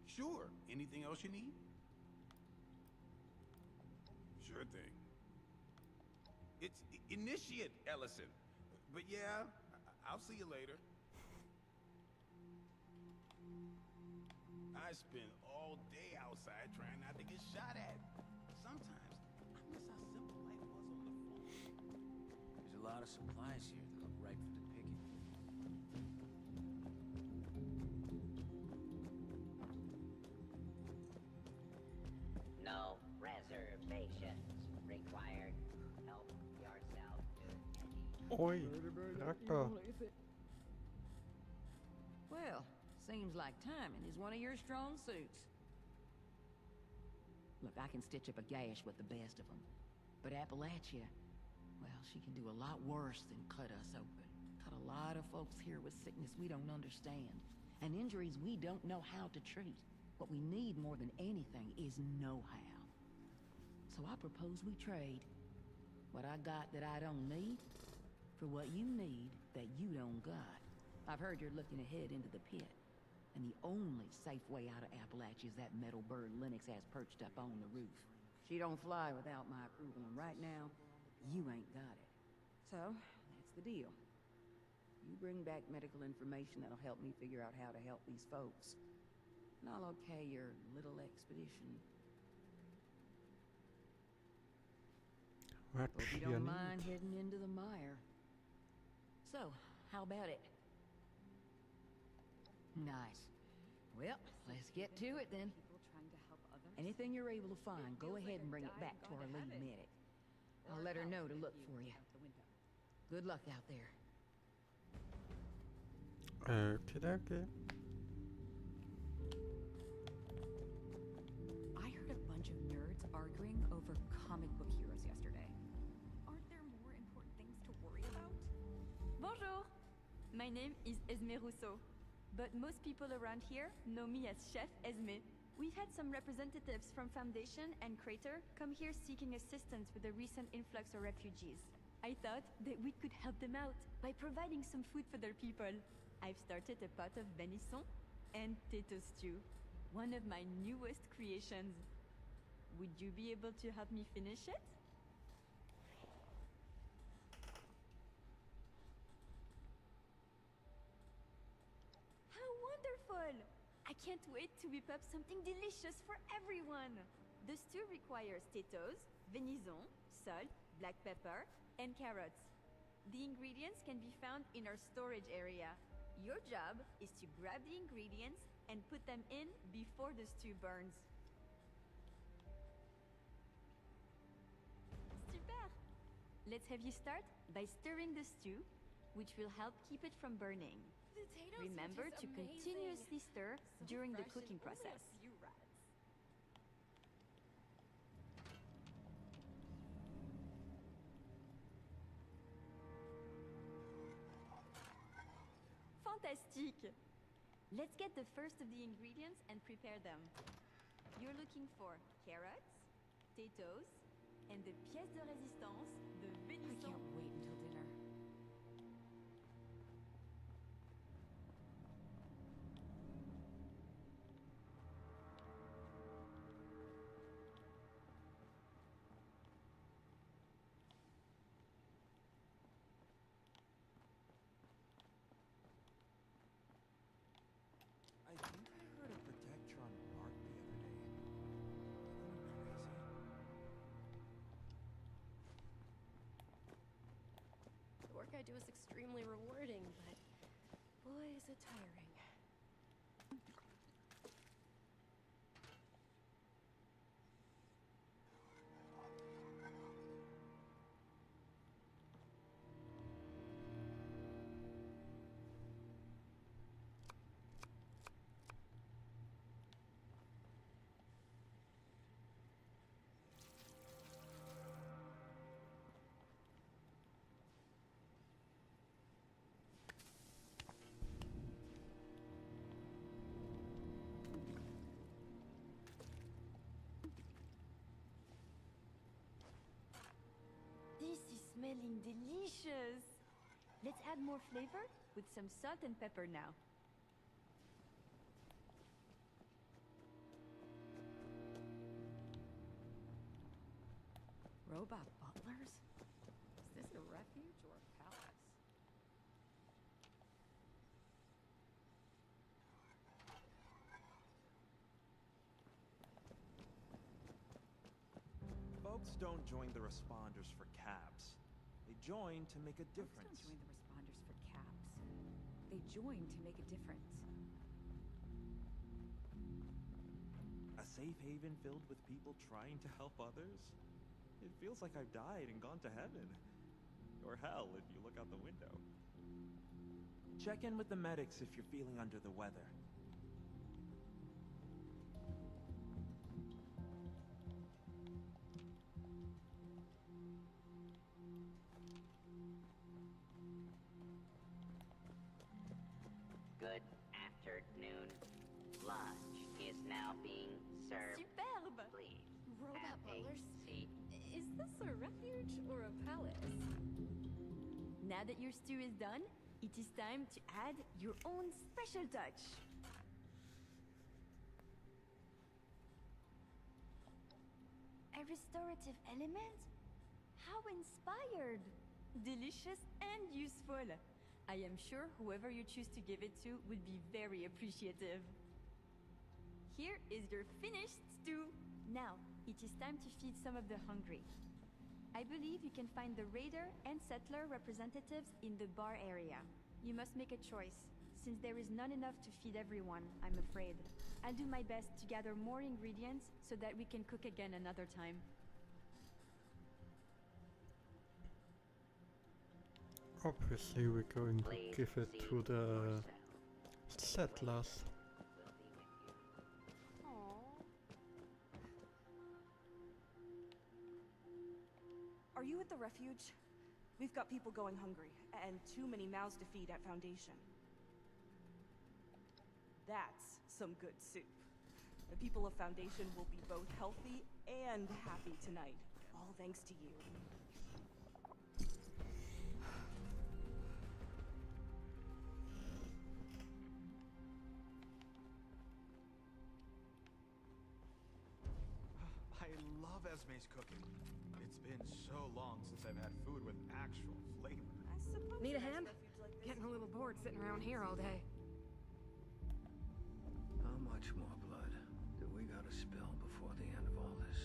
Sure. Anything else you need? Sure thing. It's Initiate, Ellison. But yeah, I'll see you later. I spend all day outside trying not to get shot at. Sometimes, I miss how simple life was on the phone. There's a lot of supplies here that look ripe for the picking. No reservations required. Help yourself to Oi, tractor. Well, seems like timing is one of your strong suits. Look, I can stitch up a gash with the best of them. But Appalachia, well, she can do a lot worse than cut us open. Cut a lot of folks here with sickness we don't understand. And injuries we don't know how to treat. What we need more than anything is know-how. So I propose we trade. What I got that I don't need, for what you need that you don't got. I've heard you're looking ahead into the pit. And the only safe way out of Appalachia is that metal bird Lennox has perched up on the roof. She don't fly without my approval, and right now, you ain't got it. So, that's the deal. You bring back medical information that'll help me figure out how to help these folks. And I'll okay your little expedition. What Hope you don't mind heading into the mire. So, how about it? Nice. Well, let's get to it then. Anything you're able to find, go ahead and bring it back to our lead medic. I'll let her know to look for you. Good luck out there. Okay. I heard a bunch of nerds arguing over comic book heroes yesterday. Aren't there more important things to worry about? Bonjour! My name is Esme Rousseau, but most people around here know me as Chef Esme. We've had some representatives from Foundation and Crater come here seeking assistance with the recent influx of refugees. I thought that we could help them out by providing some food for their people. I've started a pot of venison and potato stew, one of my newest creations. Would you be able to help me finish it? How wonderful! I can't wait to whip up something delicious for everyone! The stew requires potatoes, venison, salt, black pepper, and carrots. The ingredients can be found in our storage area. Your job is to grab the ingredients and put them in before the stew burns. Super! Let's have you start by stirring the stew, which will help keep it from burning. Remember to continuously stir during the cooking process. Fantastique! Let's get the first of the ingredients and prepare them. You're looking for carrots, potatoes, and the pièce de résistance, the venison. I can't wait until dinner. I think I heard a Protectron bark the other day. The work I do is extremely rewarding, but boy, is it tiring. smelling delicious. Let's add more flavor with some salt and pepper now. Robot butlers? Is this a refuge or a palace? Folks don't join the responders for caps. They join to make a difference. Folks don't join the responders for caps. They join to make a difference. A safe haven filled with people trying to help others? It feels like I've died and gone to heaven. Or hell, if you look out the window. Check in with the medics if you're feeling under the weather. Good afternoon. Lunch is now being served. Superbe! Please. Robot have a butlers? seat. Is this a refuge or a palace? Now that your stew is done, it is time to add your own special touch. A restorative element? How inspired! Delicious and useful. I am sure whoever you choose to give it to would be very appreciative. Here is your finished stew. Now, it is time to feed some of the hungry. I believe you can find the raider and settler representatives in the bar area. You must make a choice, since there is not enough to feed everyone, I'm afraid. I'll do my best to gather more ingredients so that we can cook again another time. Obviously we're going to give it to the settlers. Are you at the refuge? We've got people going hungry, and too many mouths to feed at Foundation. That's some good soup. The people of Foundation will be both healthy and happy tonight, all thanks to you. I love Esme's cooking. It's been so long since I've had food with actual flavor. I suppose Need a nice hand? refuge like this Getting a little bored sitting around here all day. How much more blood do we gotta spill before the end of all this?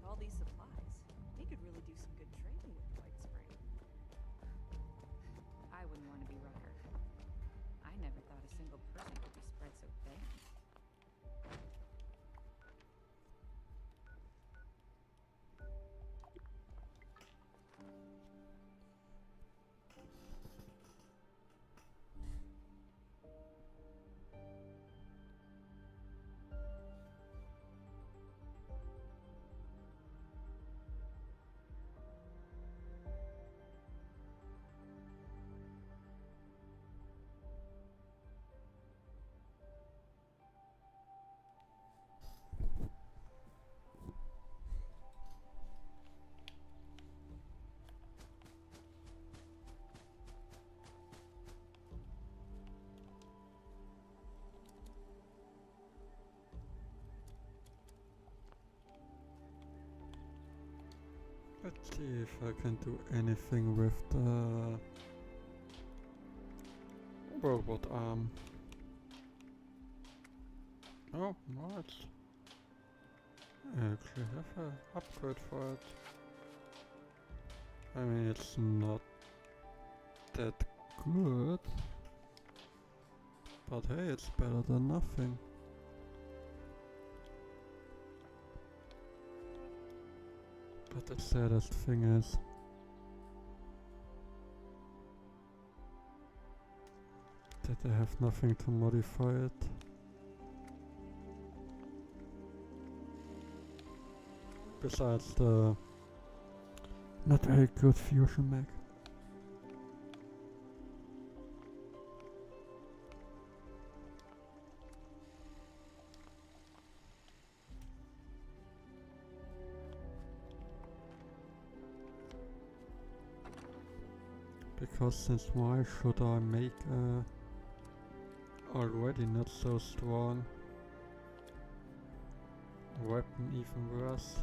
all these supplies. We could really do some good trading with White Spring. I wouldn't want to be Rucker. I never thought a single person could be spread so thin. Let's see if I can do anything with the robot arm. Oh, nice. I actually have an upgrade for it. I mean, it's not that good, but hey, it's better than nothing. But the saddest thing is that I have nothing to modify it. besides the not very good fusion mech. Because since why should I make a already not so strong weapon even worse?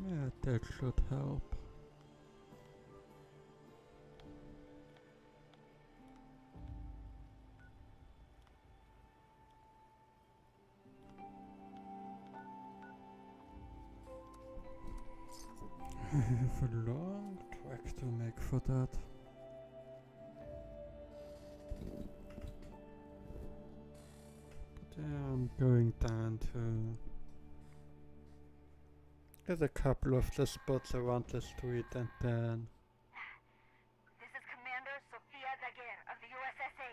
Yeah, that should help. I have a long track to make for that. But yeah, I'm going down to get a couple of the spots around the street and then This is Commander Sofia Daguerre of the USSA.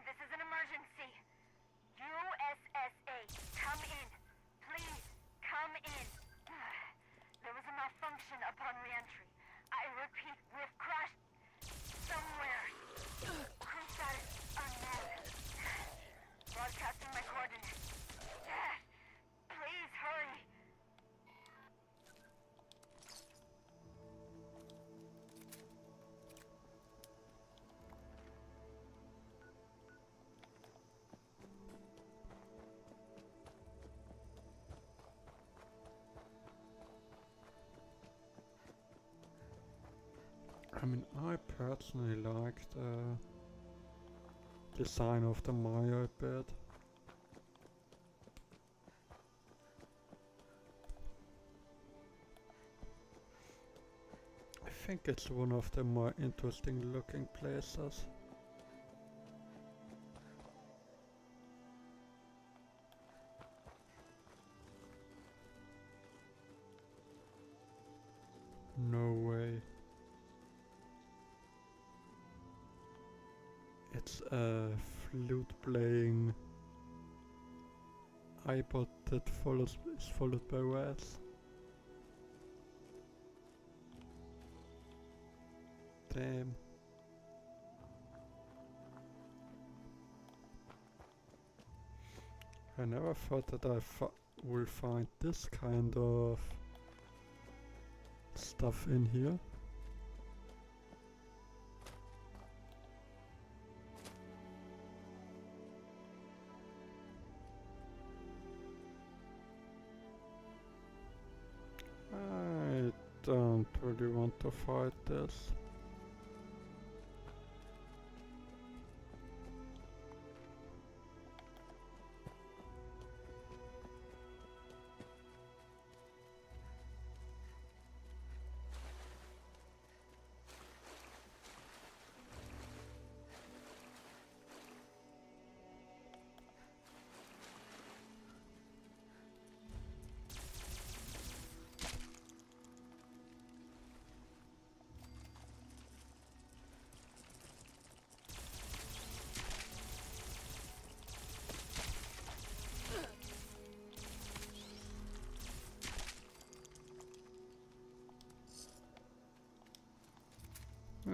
This is an emergency. USSA, come in. Please, come in. There was a malfunction upon re-entry. I repeat, we've crashed somewhere. Crew status unknown. Broadcasting my coordinates. Please hurry. I mean, I personally like the design of the Maya a bit. I think it's one of the more interesting looking places. No way. It's a flute playing iPod that is followed by rats. Damn. I never thought that I will find this kind of stuff in here. I don't really want to fight this.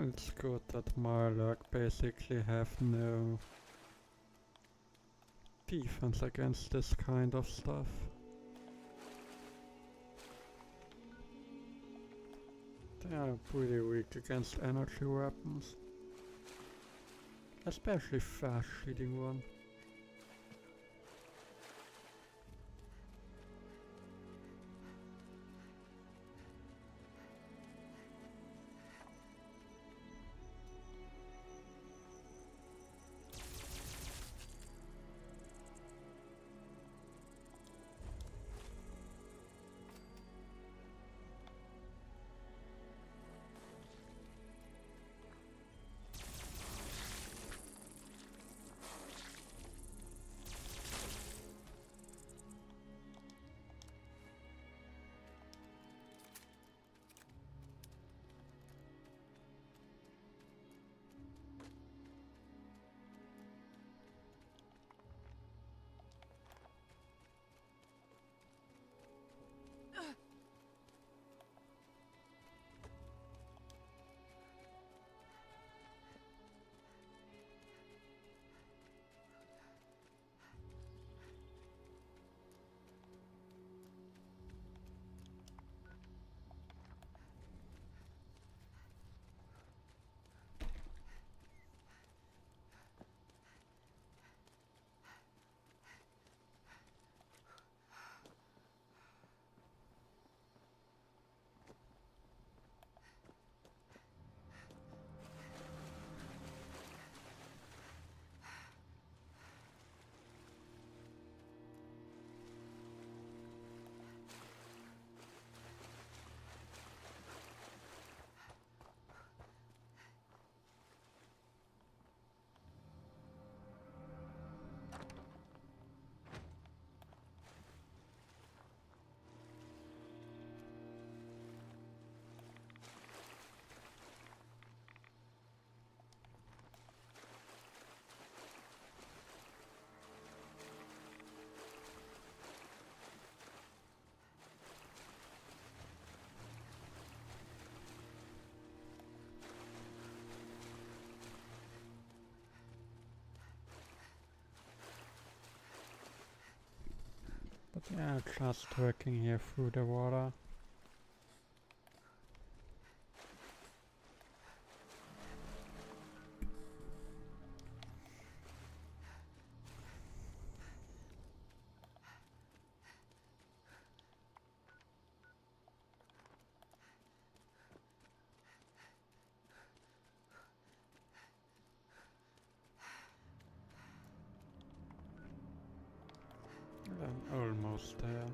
It's good that Marlock basically have no defense against this kind of stuff. They are pretty weak against energy weapons. Especially fast shooting one. But yeah, just working here through the water. I'm almost there.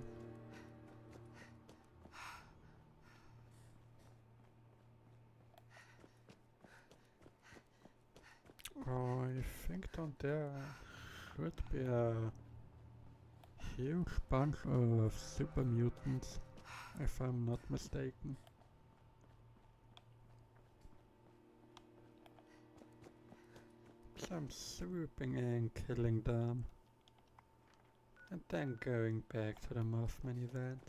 Oh, I think down there should be a huge bunch of super mutants, if I'm not mistaken. So I'm swooping in, killing them, and then going back to the Mothman event.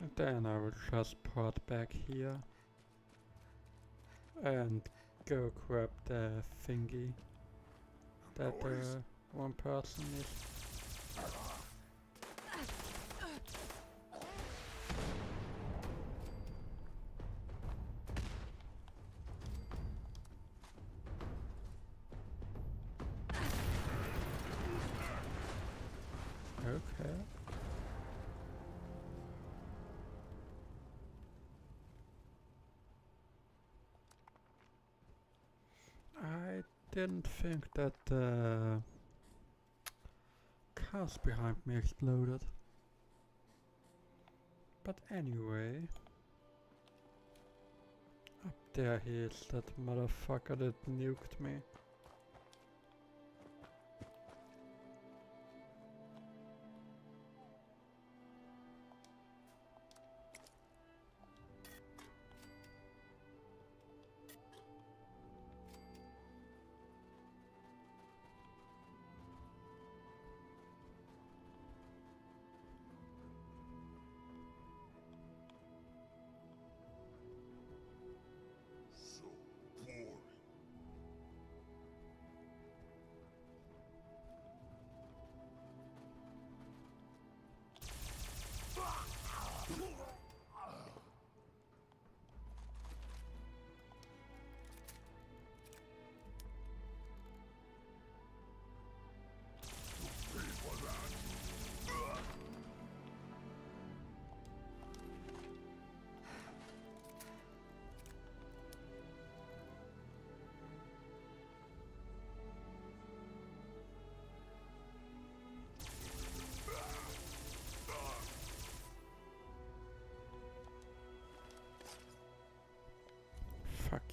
And then I will just port back here and go grab the thingy that one person is. Okay. I didn't think that the cars behind me exploded. But anyway, up there he is, that motherfucker that nuked me.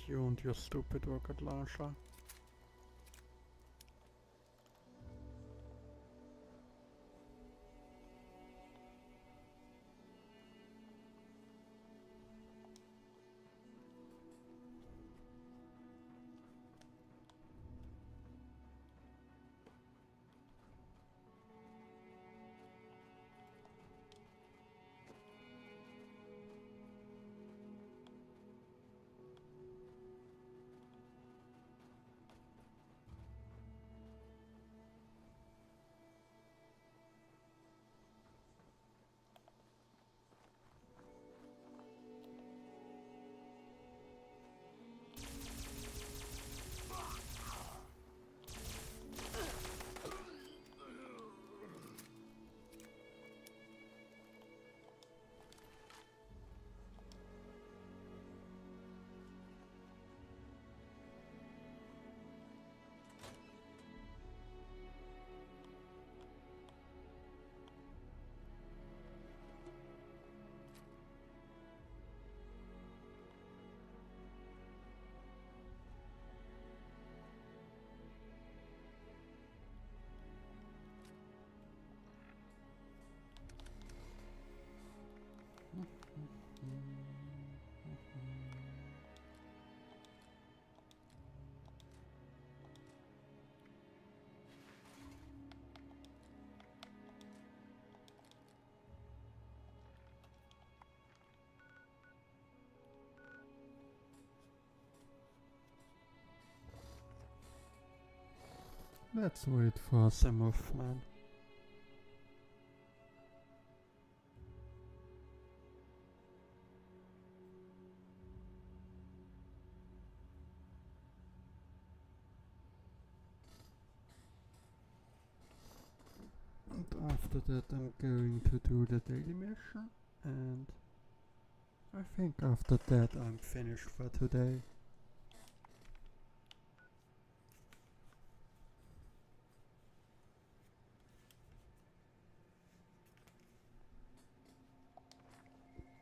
you and your stupid rocket launcher. Let's wait for some movement. And after that I'm going to do the daily mission, and I think after that I'm finished for today.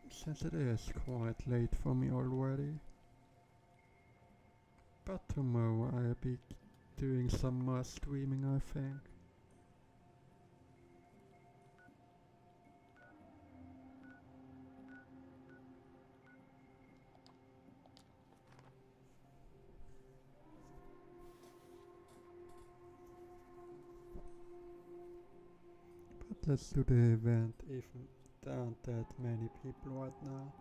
Since it is quite late for me already. But tomorrow I'll be doing some more streaming, I think. But let's do the event, even there aren't that many people right now.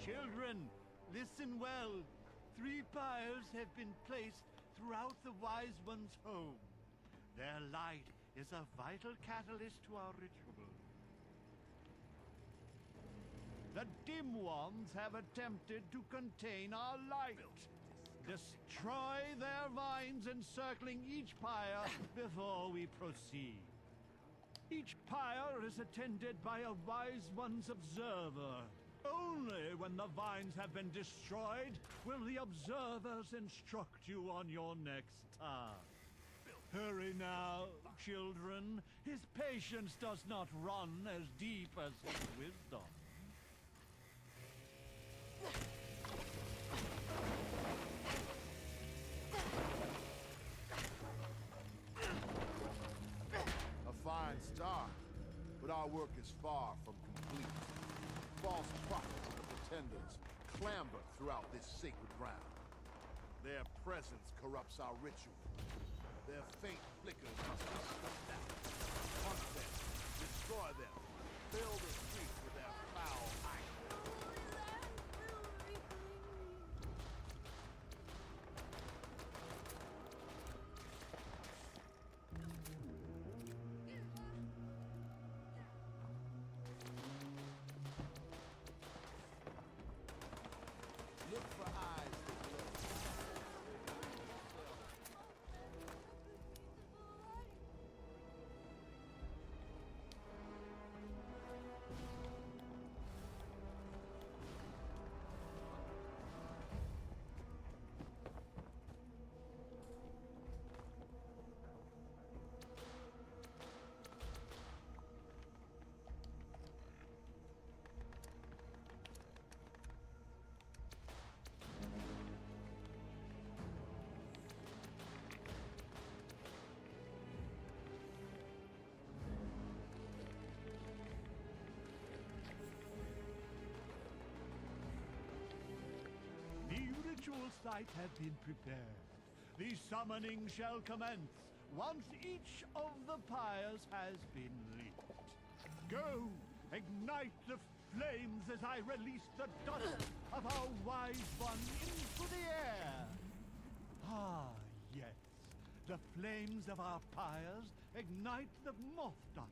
Children, listen well. 3 pyres have been placed throughout the Wise One's home. Their light is a vital catalyst to our ritual. The dim ones have attempted to contain our light. Destroy their vines encircling each pyre before we proceed. Each pyre is attended by a Wise One's observer. Only when the vines have been destroyed will the observers instruct you on your next task. Hurry now, children. His patience does not run as deep as his wisdom. our work is far from complete. False prophets and the pretenders clamber throughout this sacred ground. Their presence corrupts our ritual. Their faint flickers must be snuffed out. Hunt them, destroy them, fill the streets with their foul idols. Look for eyes that glow. The ritual site has been prepared. The summoning shall commence once each of the pyres has been lit. Go, ignite the flames as I release the dust of our wise one into the air. Ah, yes. The flames of our pyres ignite the moth dust.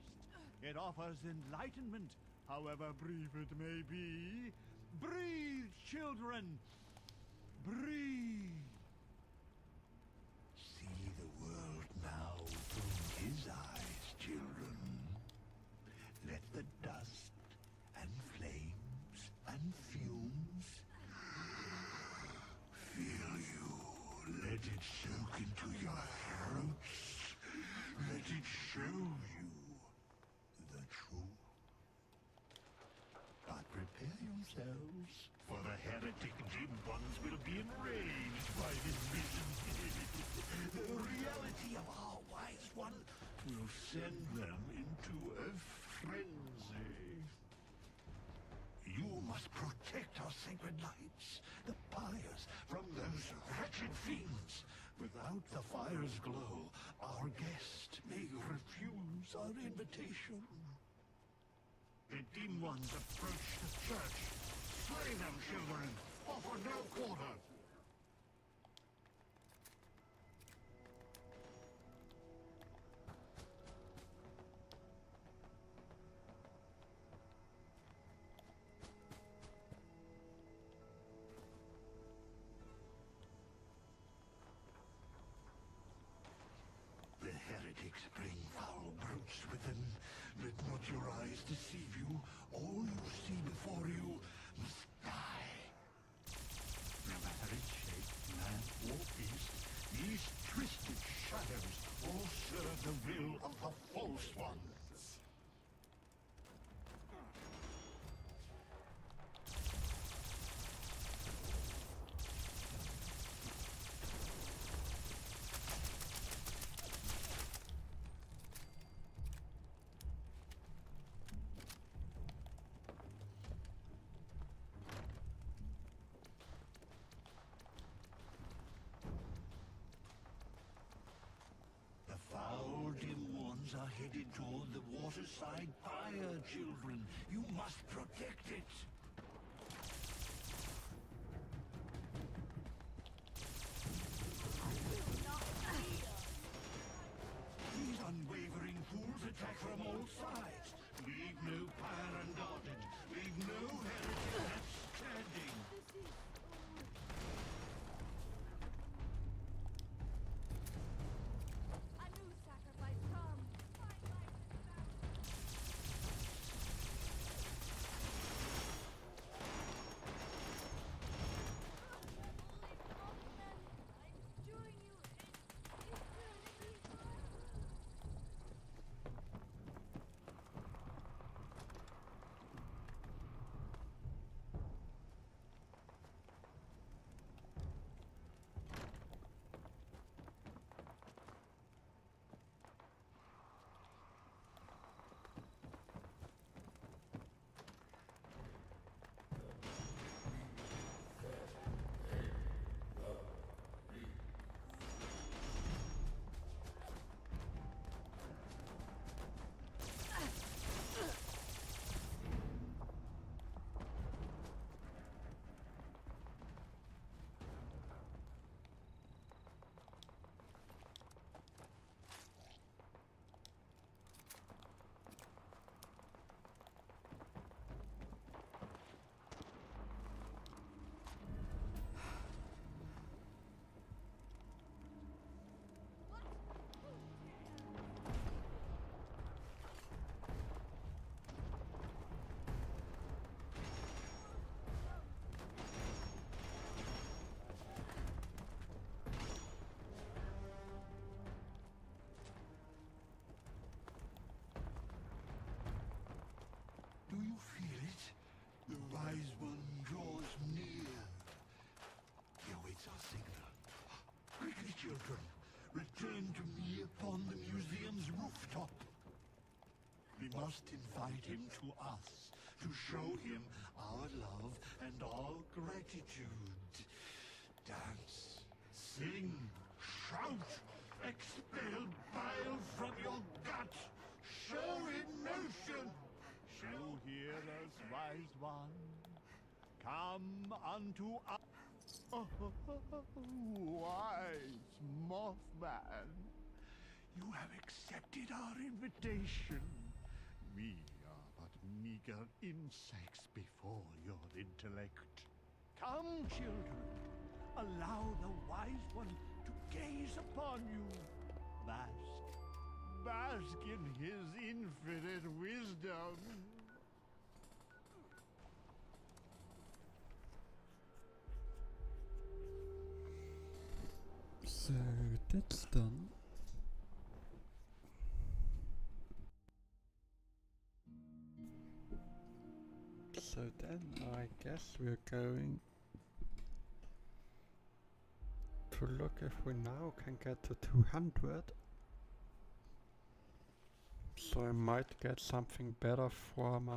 It offers enlightenment, however brief it may be. Breathe, children! Breathe! See the world now through his eyes, children. Let the dust and flames and fumes fill you. Let it soak into your throats. Let it show you the truth. But prepare yourselves, for the heretic dim ones will be enraged by this vision. The reality of our wise one will send them into a frenzy. You must protect our sacred lights, the pyres, from those wretched fiends. Without the fire's glow, our guest may refuse our invitation. The dim ones approach the church. Slay them, children! Offer no quarter! The heretics bring foul brutes with them. Let not your eyes deceive you. All you see before you must die. No matter its shape, man or beast, these twisted shadows all serve the will of the false ones. Are headed toward the waterside pyre, children. You must protect it. These unwavering fools attack from all sides. Leave no pyre unguarded. Leave no heretic left standing. We must invite him to us, to show him our love and all gratitude. Dance, sing, shout, expel bile from your gut, show emotion. You hear us, wise one? Come unto us. Oh, wise Mothman, you have accepted our invitation. We are but meager insects before your intellect. Come, children, allow the wise one to gaze upon you. Bask in his infinite wisdom. So that's done. So then I guess we're going to look if we now can get to 200. So I might get something better for my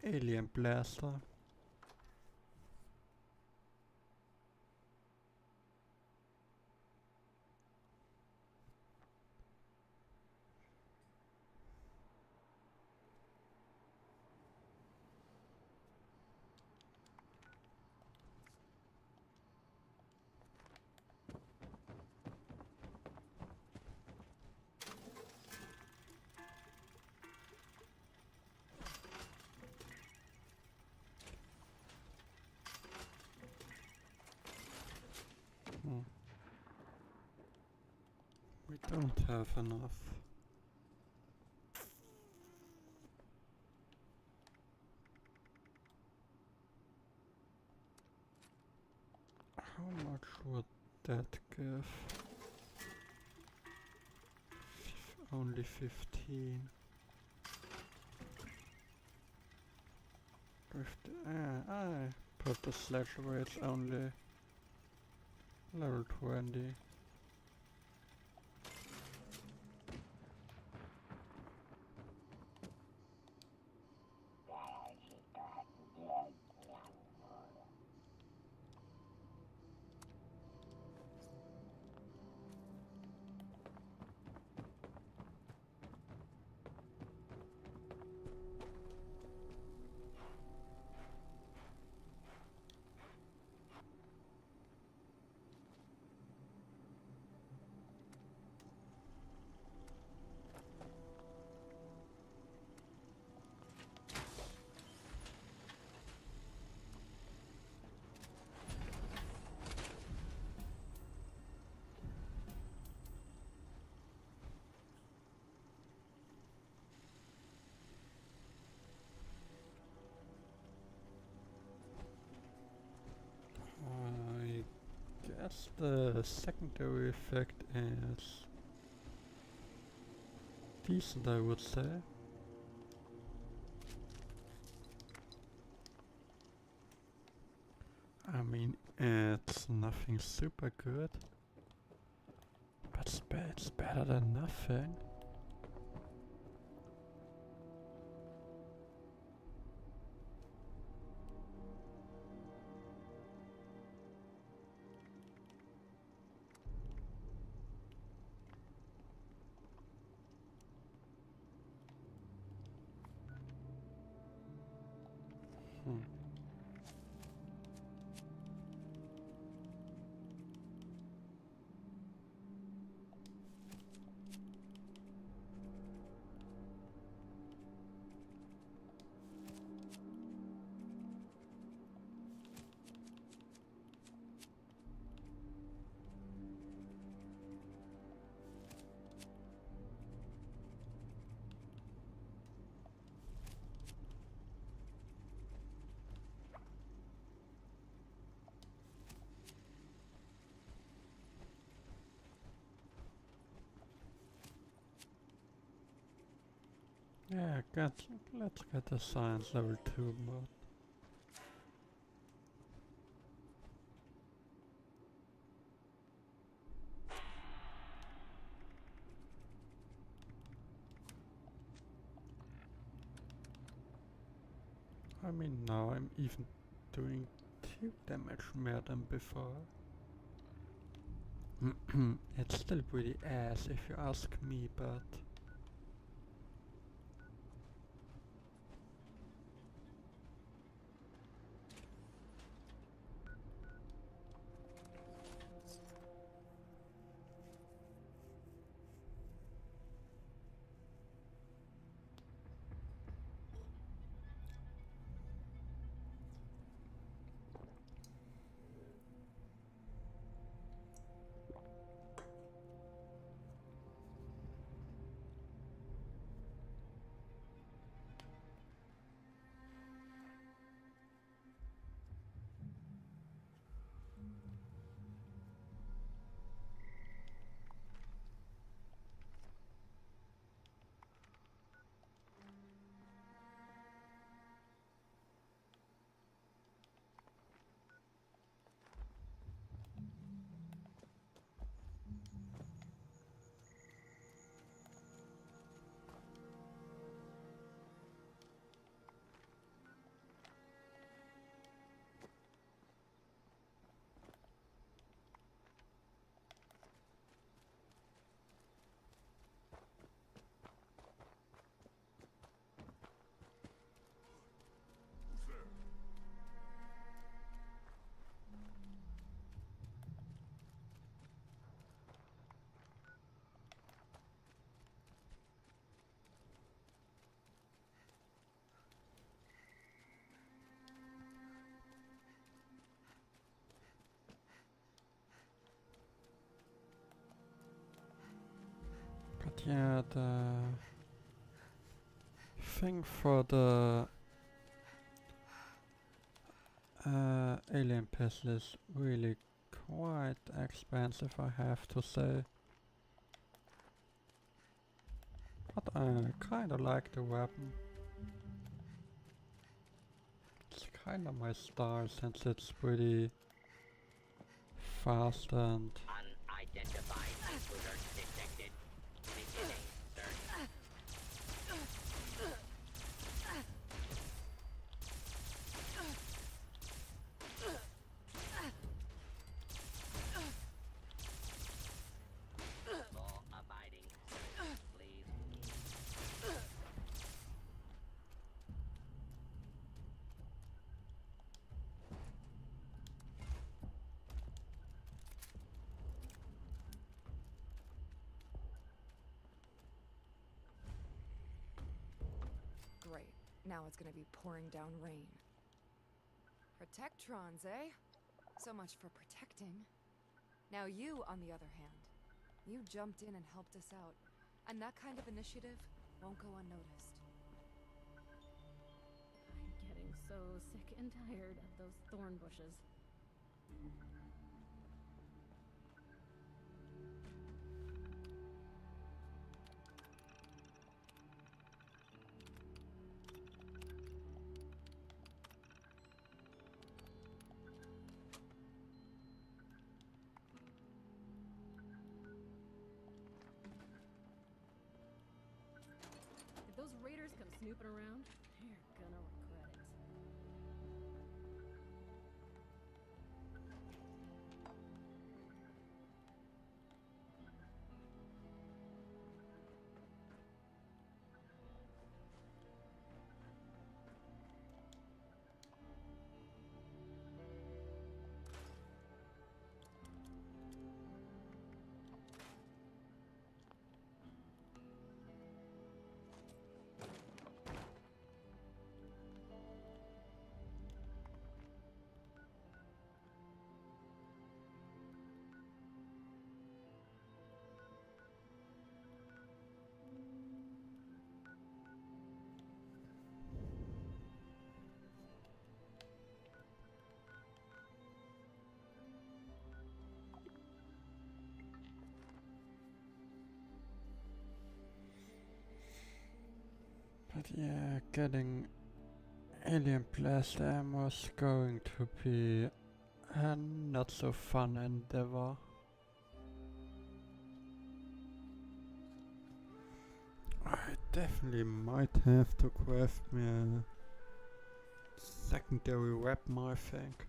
alien blaster. We don't have enough. How much would that give? Only 15. With the, I put the sledge where it's only level 20. I guess the secondary effect is decent, I would say. I mean, it's nothing super good, but it's better than nothing. Yeah, let's get the science level 2 mod. I mean, now I'm even doing 2 damage more than before. It's still pretty ass if you ask me, but... But yeah, the thing for the alien pistol is really quite expensive, I have to say. But I kinda like the weapon. It's kinda my style since it's pretty fast and... Unidentified intruders detected. Beginning search. Law-abiding citizens, please. Great. Now it's gonna be pouring down rain. Protectrons, eh? So much for protecting. Now you, on the other hand, you jumped in and helped us out. And that kind of initiative won't go unnoticed. I'm getting so sick and tired of those thorn bushes. If those raiders come snooping around, you're gonna regret it. But yeah, getting alien blast ammo is going to be a not so fun endeavor. I definitely might have to craft me a secondary weapon, I think.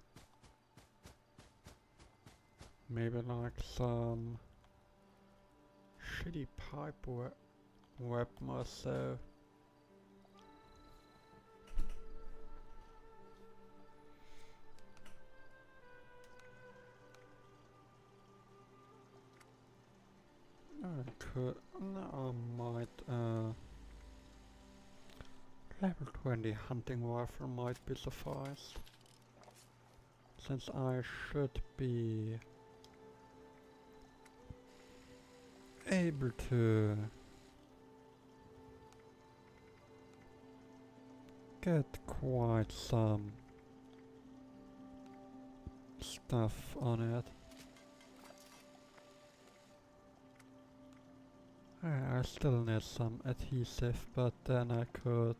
Maybe like some shitty pipe weapon or so. I could, no, I might, level 20 hunting rifle might be suffice. Since I should be able to get quite some stuff on it. I still need some adhesive, but then I could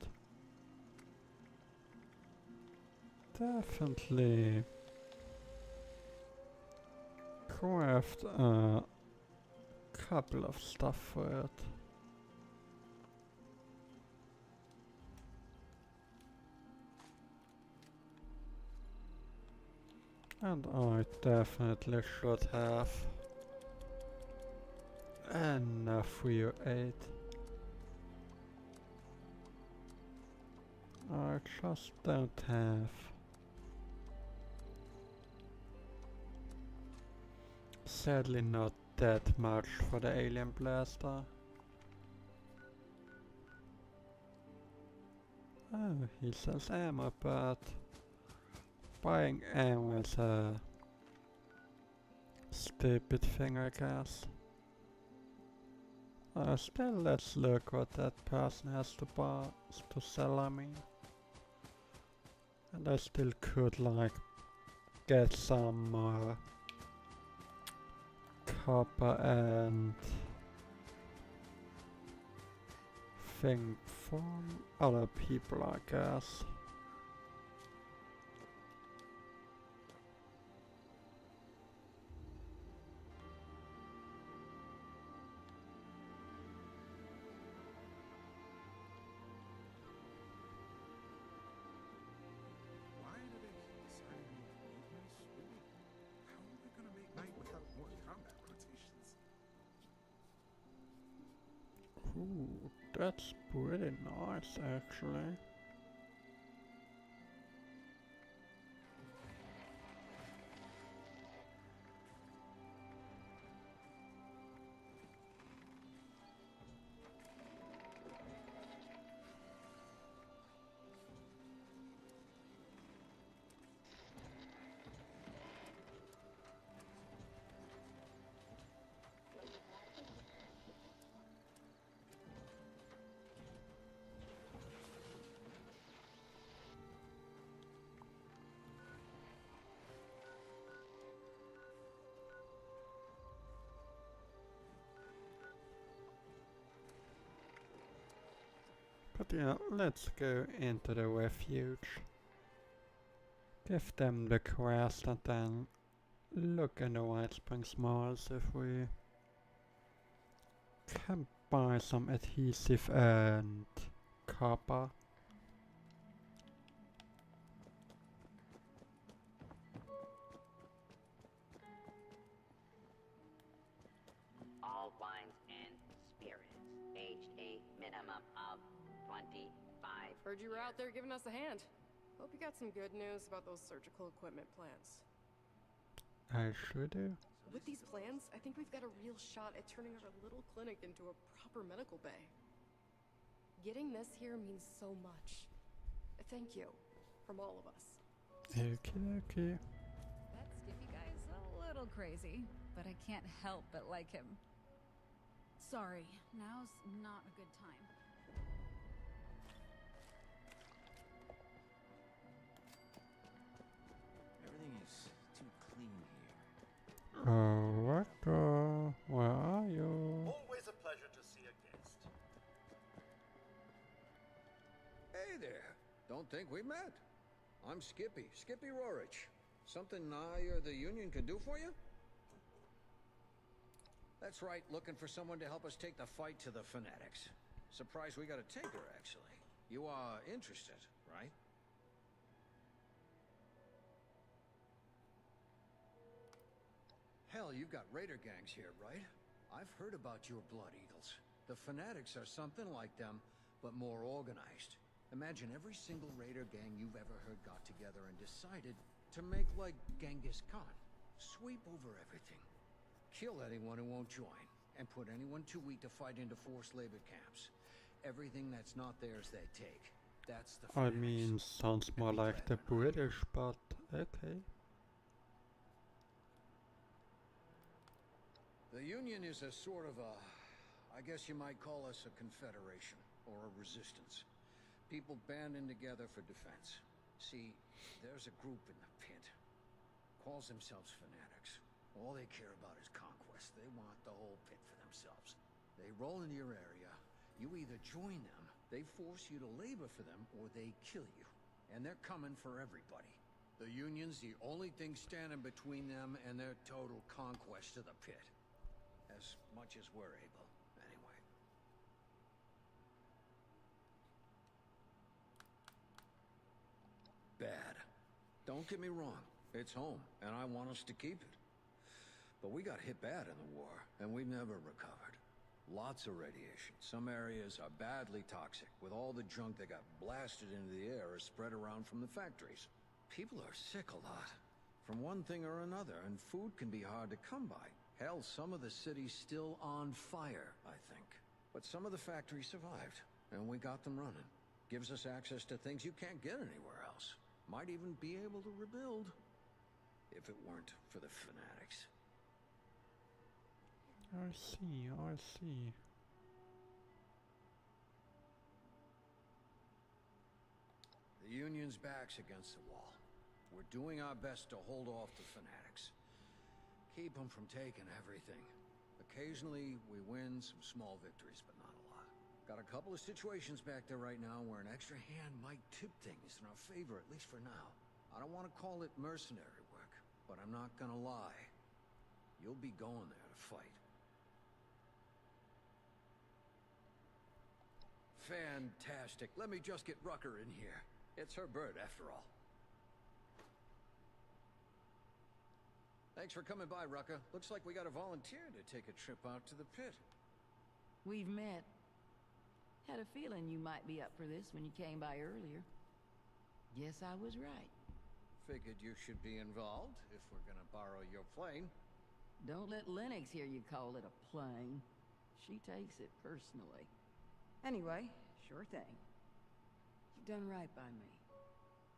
definitely craft a couple of stuff for it. And I definitely should have enough Rio 8. I just don't have. Sadly not that much for the alien blaster. Oh, he sells ammo, but buying ammo is a stupid thing, I guess. Still, let's look what that person has to buy, to sell, I mean. And I still could, like, get some copper and thing from other people, I guess. Ooh, that's pretty nice, actually. But yeah, let's go into the refuge. Give them the quest and then look in the White Springs malls if we can buy some adhesive and copper. All wines and spirits, aged a minimum of 25. Heard you were out there giving us a hand. Hope you got some good news about those surgical equipment plans. I sure do. With these plans, I think we've got a real shot at turning our little clinic into a proper medical bay. Getting this here means so much. Thank you, from all of us. Okay. That Skippy guy's a little crazy, but I can't help but like him. Sorry, now's not a good time. Everything is too clean here. Rector, where are you? Always a pleasure to see a guest. Hey there. Don't think we met. I'm Skippy Rorich. Something I or the Union can do for you? That's right, looking for someone to help us take the fight to the fanatics. Surprised we got a taker, actually. You are interested, right? Hell, you've got raider gangs here, right? I've heard about your Blood Eagles. The fanatics are something like them, but more organized. Imagine every single raider gang you've ever heard got together and decided to make like Genghis Khan. Sweep over everything. Kill anyone who won't join, and put anyone too weak to fight into forced labor camps. Everything that's not theirs they take. That's the I fanatics. mean, sounds more like the British, but okay. The Union is a sort of a, I guess you might call us a confederation, or a resistance. People banding together for defense. See, there's a group in the pit. Calls themselves fanatics. All they care about is conquest. They want the whole pit for themselves. They roll into your area. You either join them, they force you to labor for them, or they kill you. And they're coming for everybody. The Union's the only thing standing between them and their total conquest of the pit. As much as we're able, anyway. Bad. Don't get me wrong. It's home, and I want us to keep it. But we got hit bad in the war, and we've never recovered. Lots of radiation. Some areas are badly toxic, with all the junk that got blasted into the air is spread around from the factories. People are sick a lot, from one thing or another, and food can be hard to come by. Hell, some of the city's still on fire, I think. But some of the factories survived, and we got them running. Gives us access to things you can't get anywhere else. Might even be able to rebuild, if it weren't for the fanatics. I see, I see. The Union's back's against the wall. We're doing our best to hold off the fanatics. Keep them from taking everything. Occasionally, we win some small victories, but not a lot. Got a couple of situations back there right now where an extra hand might tip things in our favor, at least for now. I don't want to call it mercenary work, but I'm not gonna lie. You'll be going there to fight. Fantastic. Let me just get Rucker in here. It's her bird, after all. Thanks for coming by, Rucker. Looks like we got a volunteer to take a trip out to the pit. We've met. Had a feeling you might be up for this when you came by earlier. Guess I was right. Figured you should be involved, if we're gonna borrow your plane. Don't let Lennox hear you call it a plane. She takes it personally. Anyway, sure thing. You've done right by me.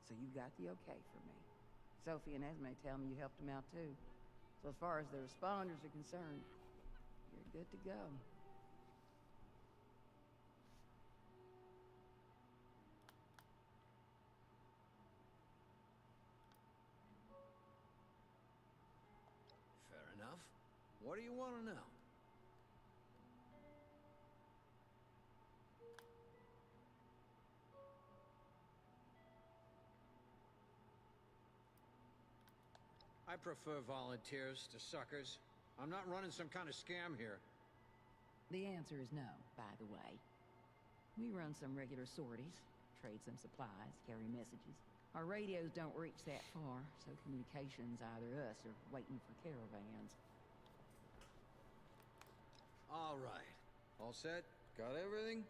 So you got the okay for me. Sophie and Esme tell me you helped them out too. So as far as the responders are concerned, you're good to go. Fair enough. What do you want to know? I prefer volunteers to suckers. I'm not running some kind of scam here. The answer is no, by the way. We run some regular sorties, trade some supplies, carry messages. Our radios don't reach that far, so communication's either us or waiting for caravans. All right. All set? Got everything?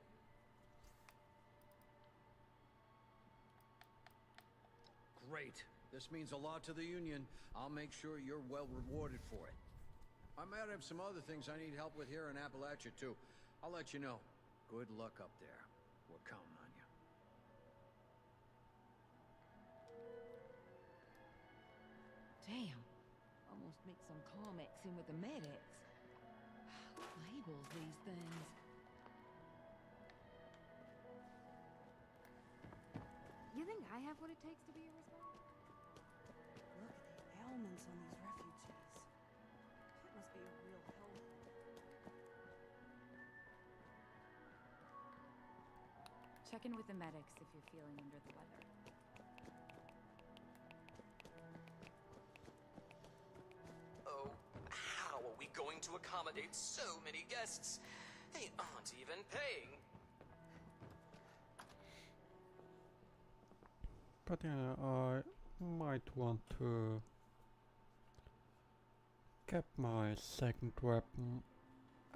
Great. This means a lot to the Union. I'll make sure you're well rewarded for it. I might have some other things I need help with here in Appalachia, too. I'll let you know. Good luck up there. We're counting on you. Damn. Almost mixed some comics in with the medics. Who labels these things? You think I have what it takes to be a responder? Look at the ailments on these refugees. It must be a real help. Check in with the medics if you're feeling under the weather. Oh, how are we going to accommodate so many guests? They aren't even paying. But yeah, I might want to get my second weapon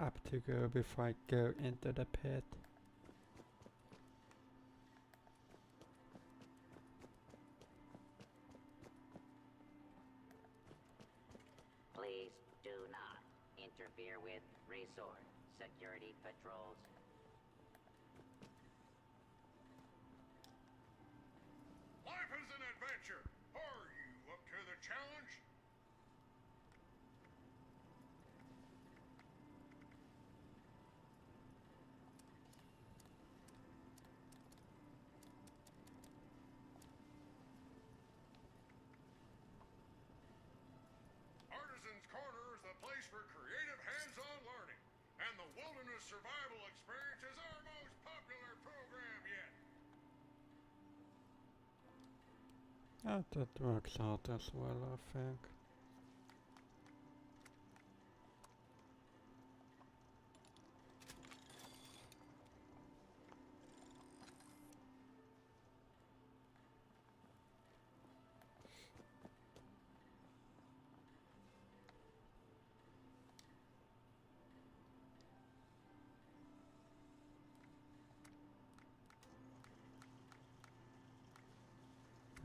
up to go before I go into the pit. Please do not interfere with resort security patrols. Life is an adventure. Are you up to the challenge? Artisan's Corner is the place for creative hands-on learning, and the Wilderness Survival Experience is our most popular program yet. That works out as well, I think.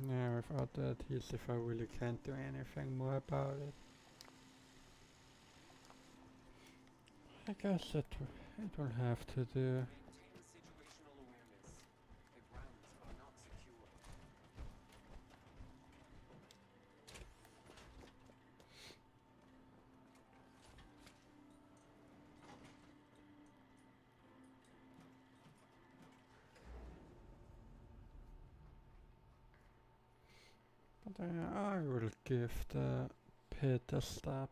Yeah, without that, he's if I really can't do anything more about it. I guess it will have to do. But I will give the pit a stab.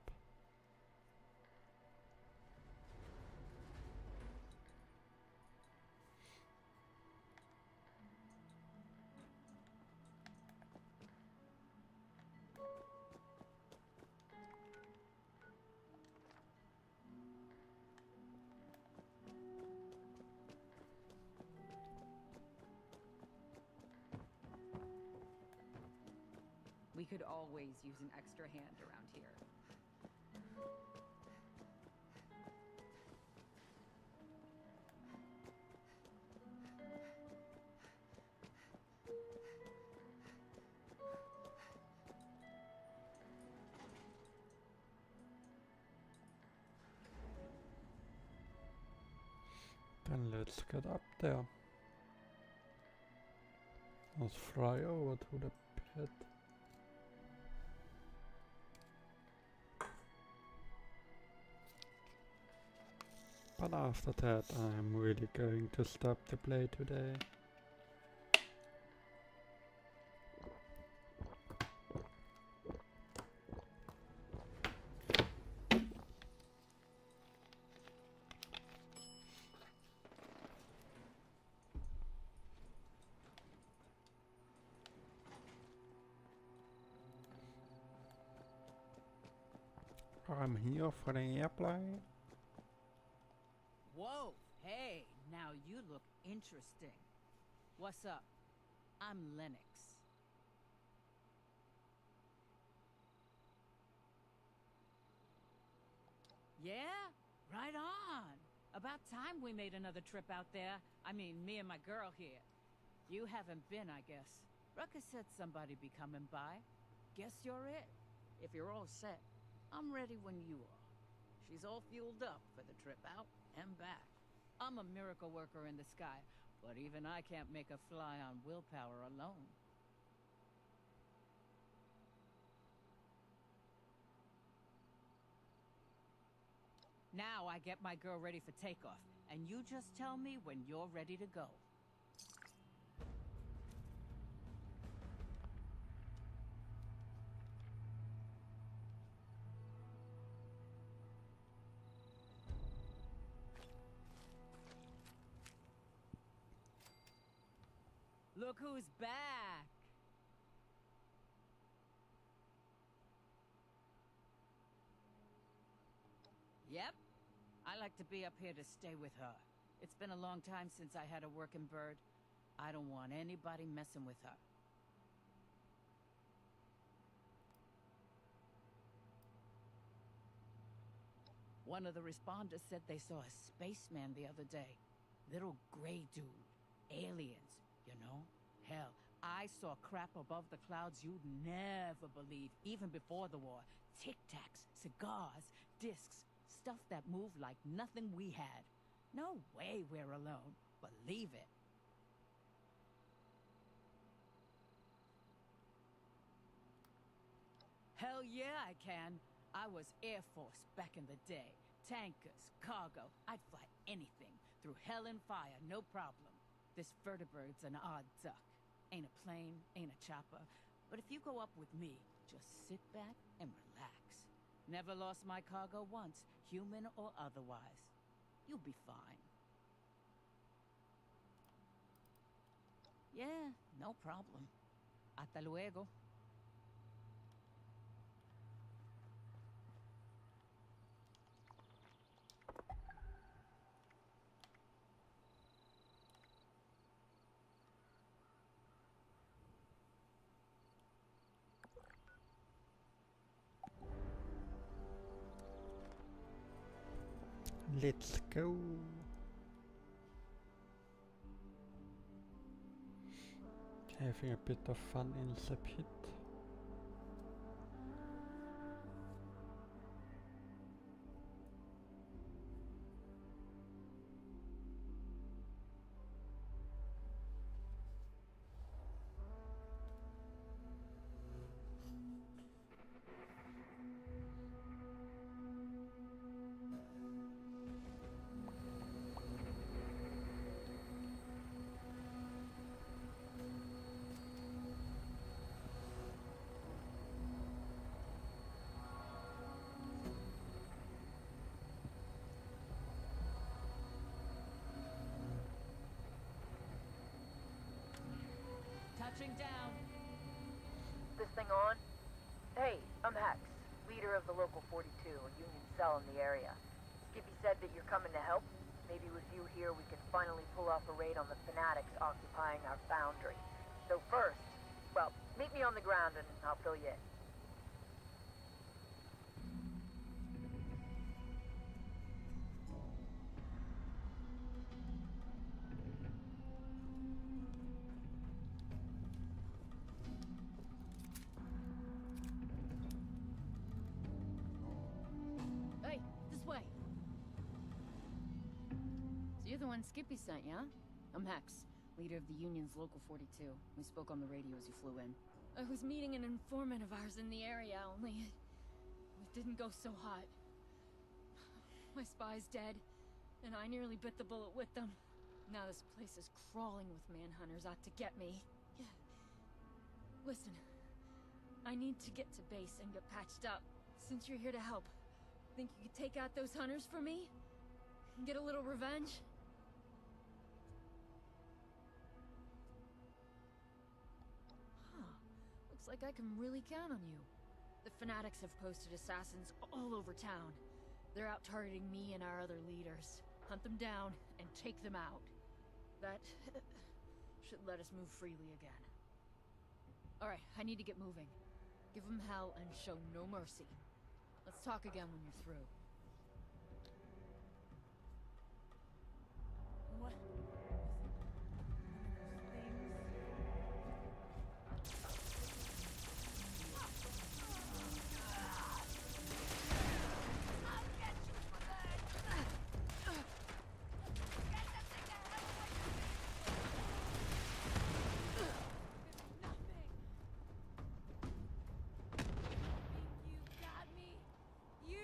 We could always use an extra hand around here. Then let's get up there. Let's fly over to the pit. But after that, I'm really going to stop the play today. I'm here for the airplay. Whoa, hey, now you look interesting. What's up? I'm Lennox. Yeah? Right on. About time we made another trip out there. I mean, me and my girl here. You haven't been, I guess. Ruckus said somebody'd be coming by. Guess you're it. If you're all set, I'm ready when you are. She's all fueled up for the trip out and back. I'm a miracle worker in the sky, but even I can't make a fly on willpower alone. Now I get my girl ready for takeoff, and you just tell me when you're ready to go. Look who's back! Yep. I like to be up here to stay with her. It's been a long time since I had a working bird. I don't want anybody messing with her. One of the responders said they saw a spaceman the other day. Little gray dude. Aliens, you know? Hell, I saw crap above the clouds you'd never believe, even before the war. Tic-tacs, cigars, discs, stuff that moved like nothing we had. No way we're alone. Believe it. Hell yeah, I can. I was Air Force back in the day. Tankers, cargo, I'd fly anything. Through hell and fire, no problem. This vertebrate's an odd duck. Ain't a plane, ain't a chopper. But if you go up with me, just sit back and relax. Never lost my cargo once, human or otherwise. You'll be fine. Yeah, no problem. Hasta luego. Let's go. Having a bit of fun in the pit. Touching down. This thing on? Hey, I'm Hex, leader of the Local 42, a union cell in the area. Skippy said that you're coming to help. Maybe with you here we can finally pull off a raid on the fanatics occupying our foundry. So first, well, meet me on the ground and I'll fill you in. Hey, this way. So you're the one Skippy sent, yeah? I'm Hex, leader of the Union's Local 42. We spoke on the radio as you flew in. I was meeting an informant of ours in the area, only it didn't go so hot. My spy's dead, and I nearly bit the bullet with them. Now this place is crawling with manhunters out to get me. Listen, I need to get to base and get patched up. Since you're here to help, think you could take out those hunters for me? And get a little revenge? Huh. Looks like I can really count on you. The fanatics have posted assassins all over town. They're out targeting me and our other leaders. Hunt them down and take them out. That should let us move freely again. Alright, I need to get moving. Give them hell and show no mercy. Let's talk again when you're through. What? You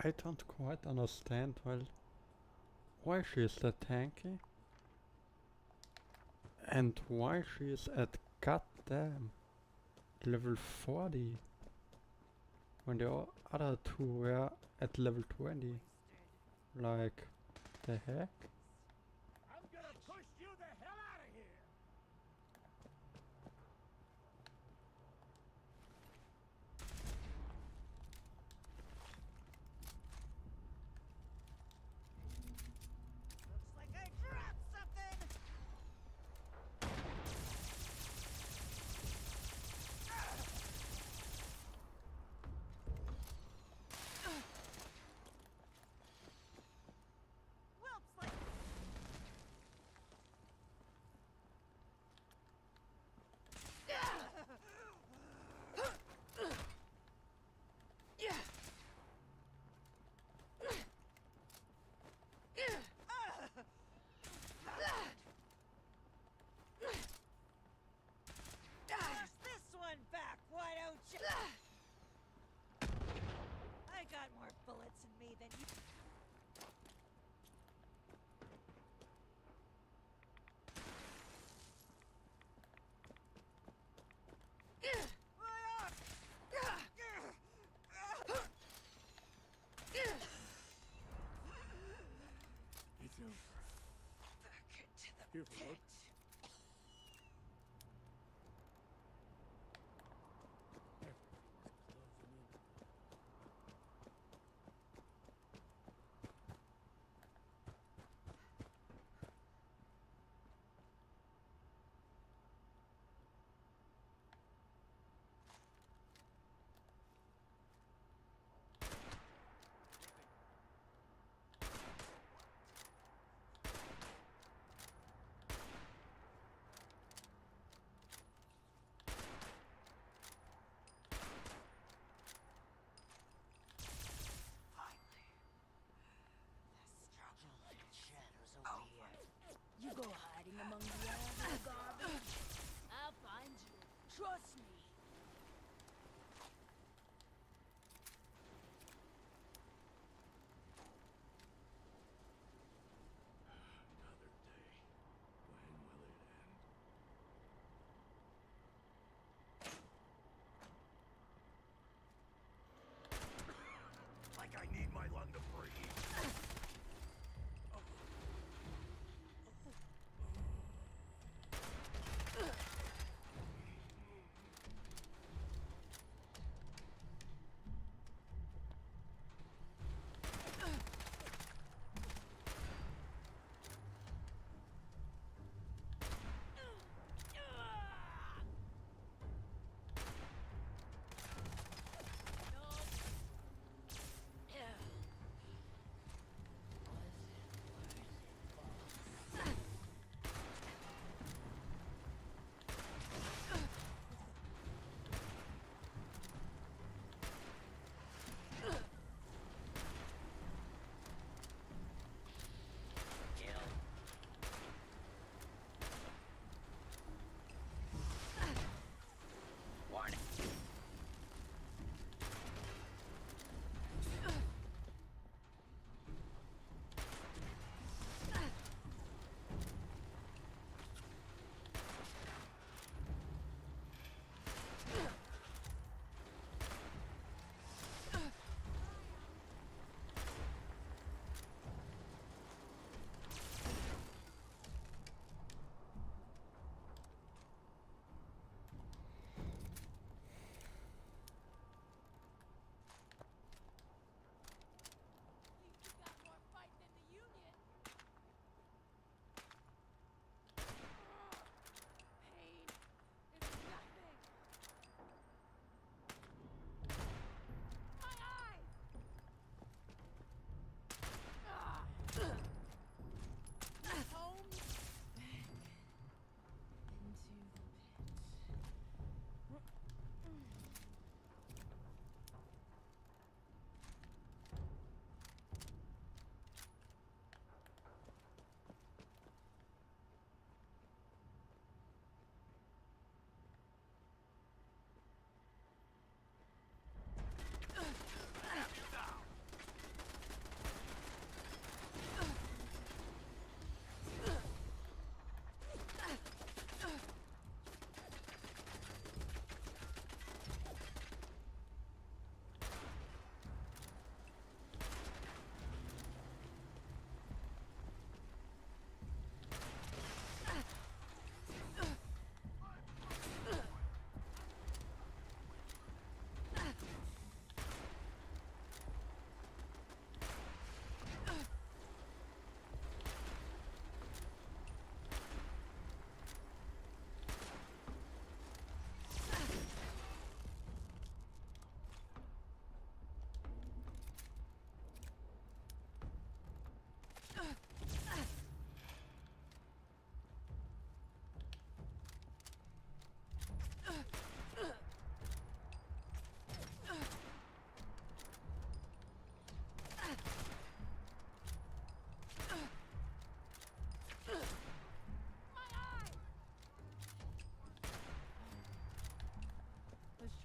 I don't quite understand, well, why she is that tanky and why she is at goddamn level 40 when the other two were at level 20. Like, the heck? I'm gonna push you the hell out of here! Looks like I dropped something! Whoops, like... Push this one back, why don't you? I got more bullets in me than you. It's over. Back into the Here, pit. look.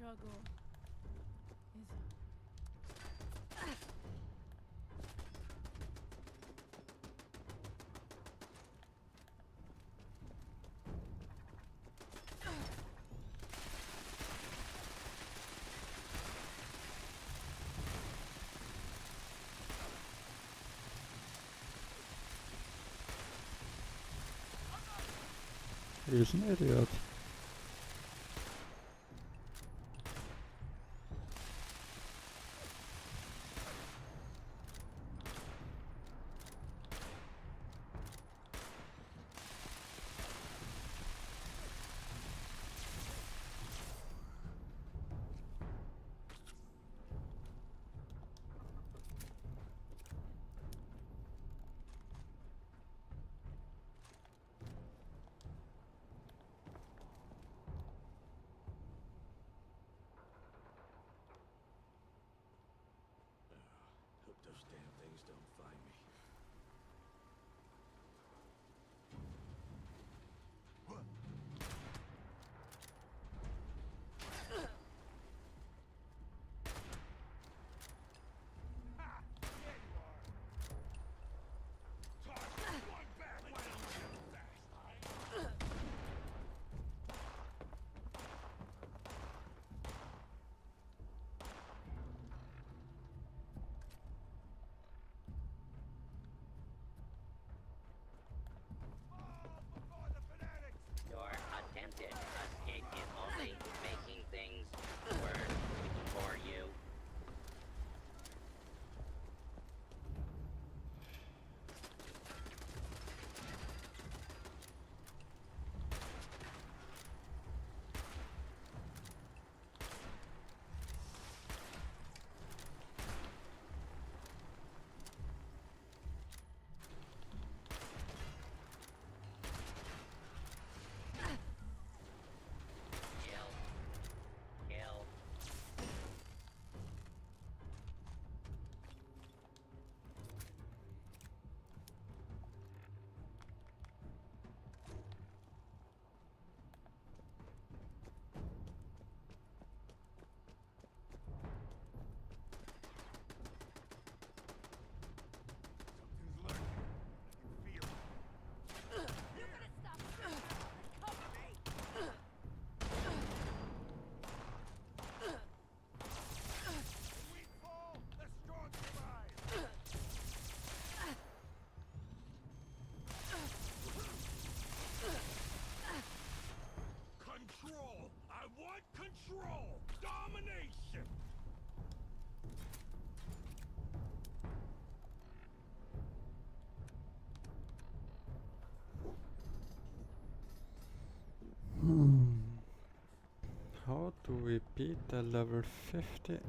struggle is He's an idiot. Hope those damn things don't find me. Your attempted escape is only making things worse for you. Kill. Control! I want control! Domination! How do we beat the level 50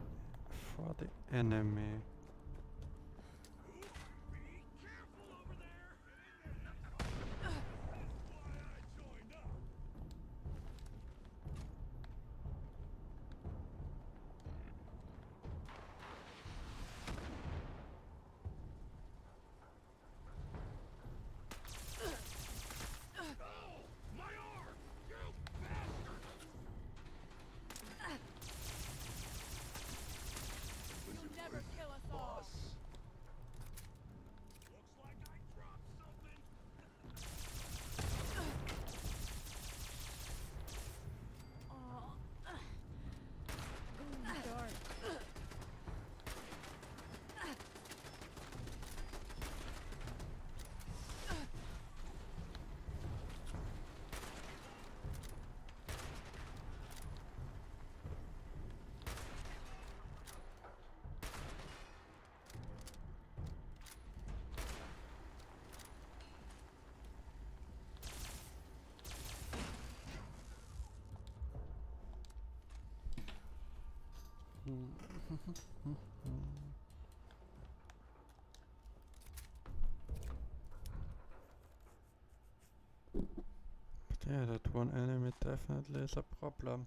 for the enemy? You'll never kill us all. Dark. But yeah, that one enemy definitely is a problem.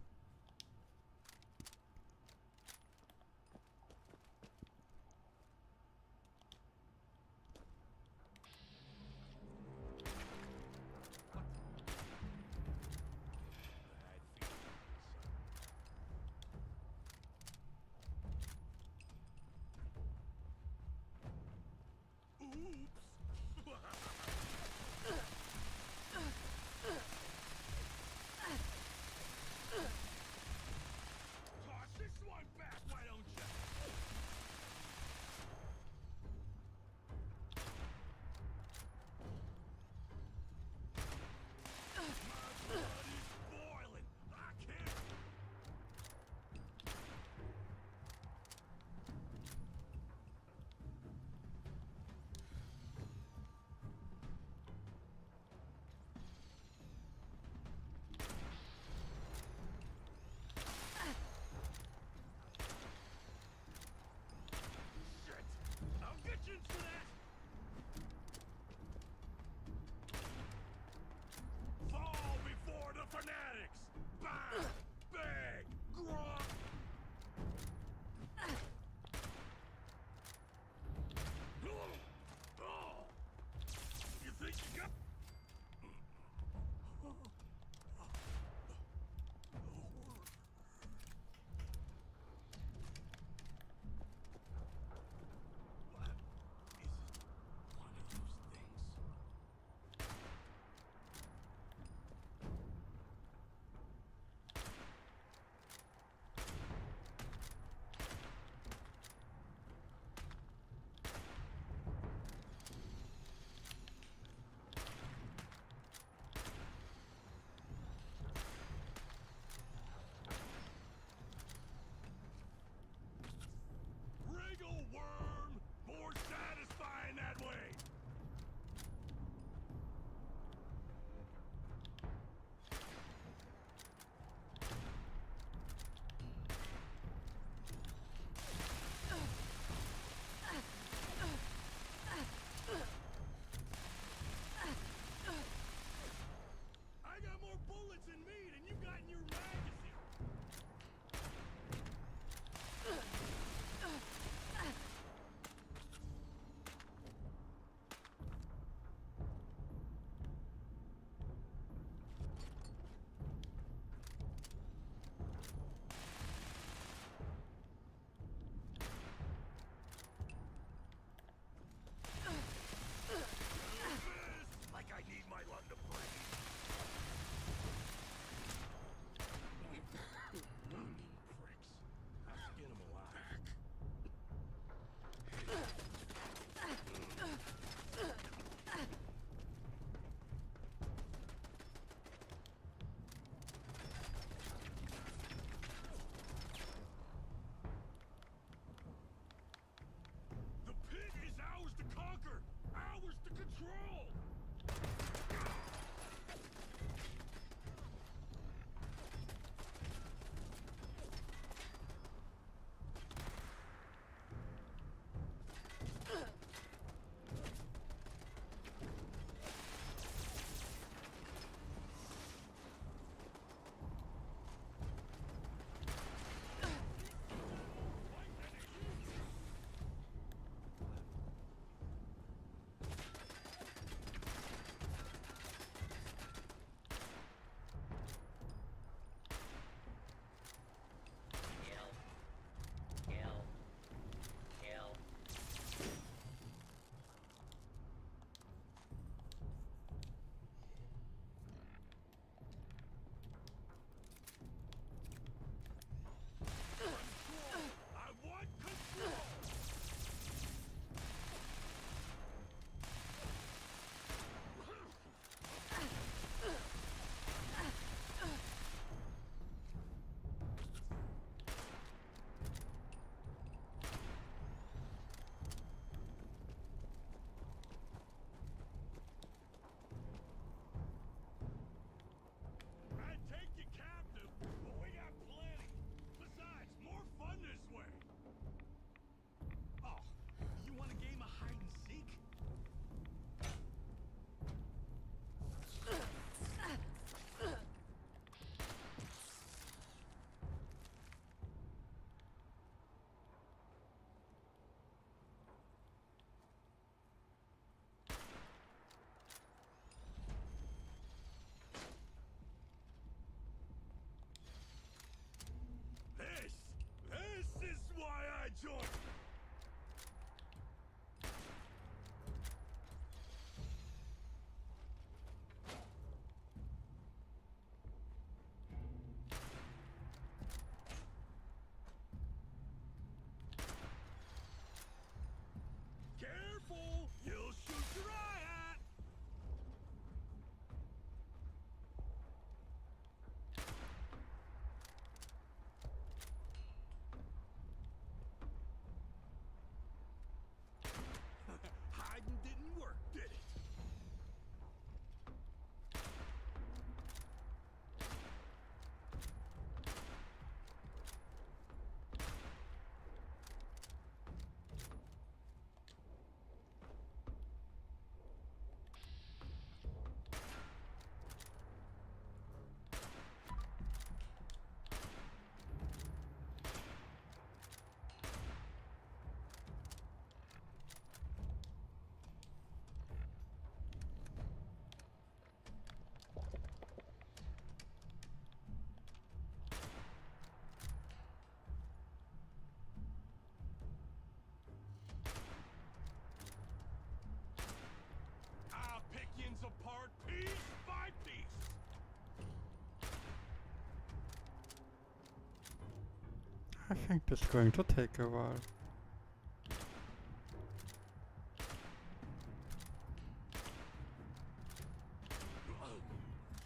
I think this is going to take a while.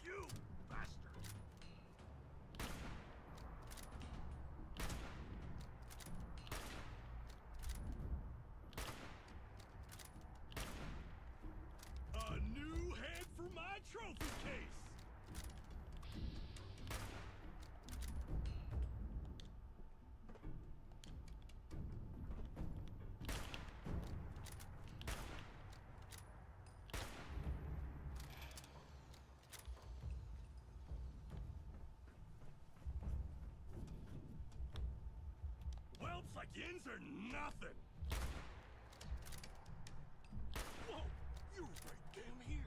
You bastard! A new head for my trophy case! Whelps like yins are nothing! Whoa! You're right damn here!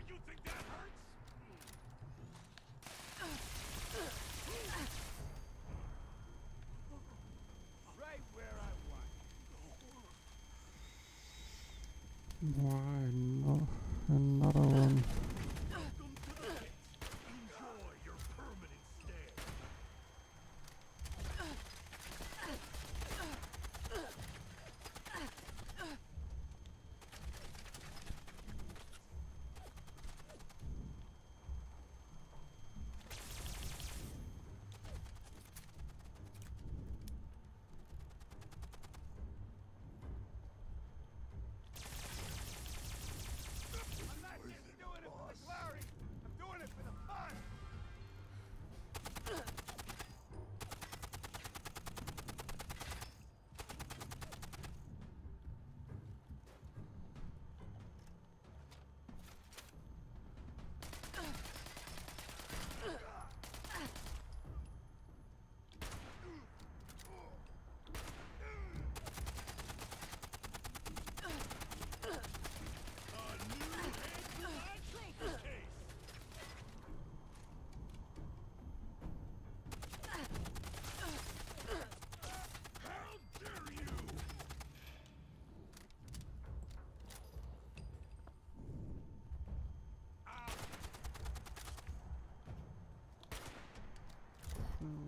You think that hurts? Right where I want. Why no? Another one. Welcome to the pit. Enjoy your permanent stay. I'm not just doing it for the glory. I'm doing it for the fun.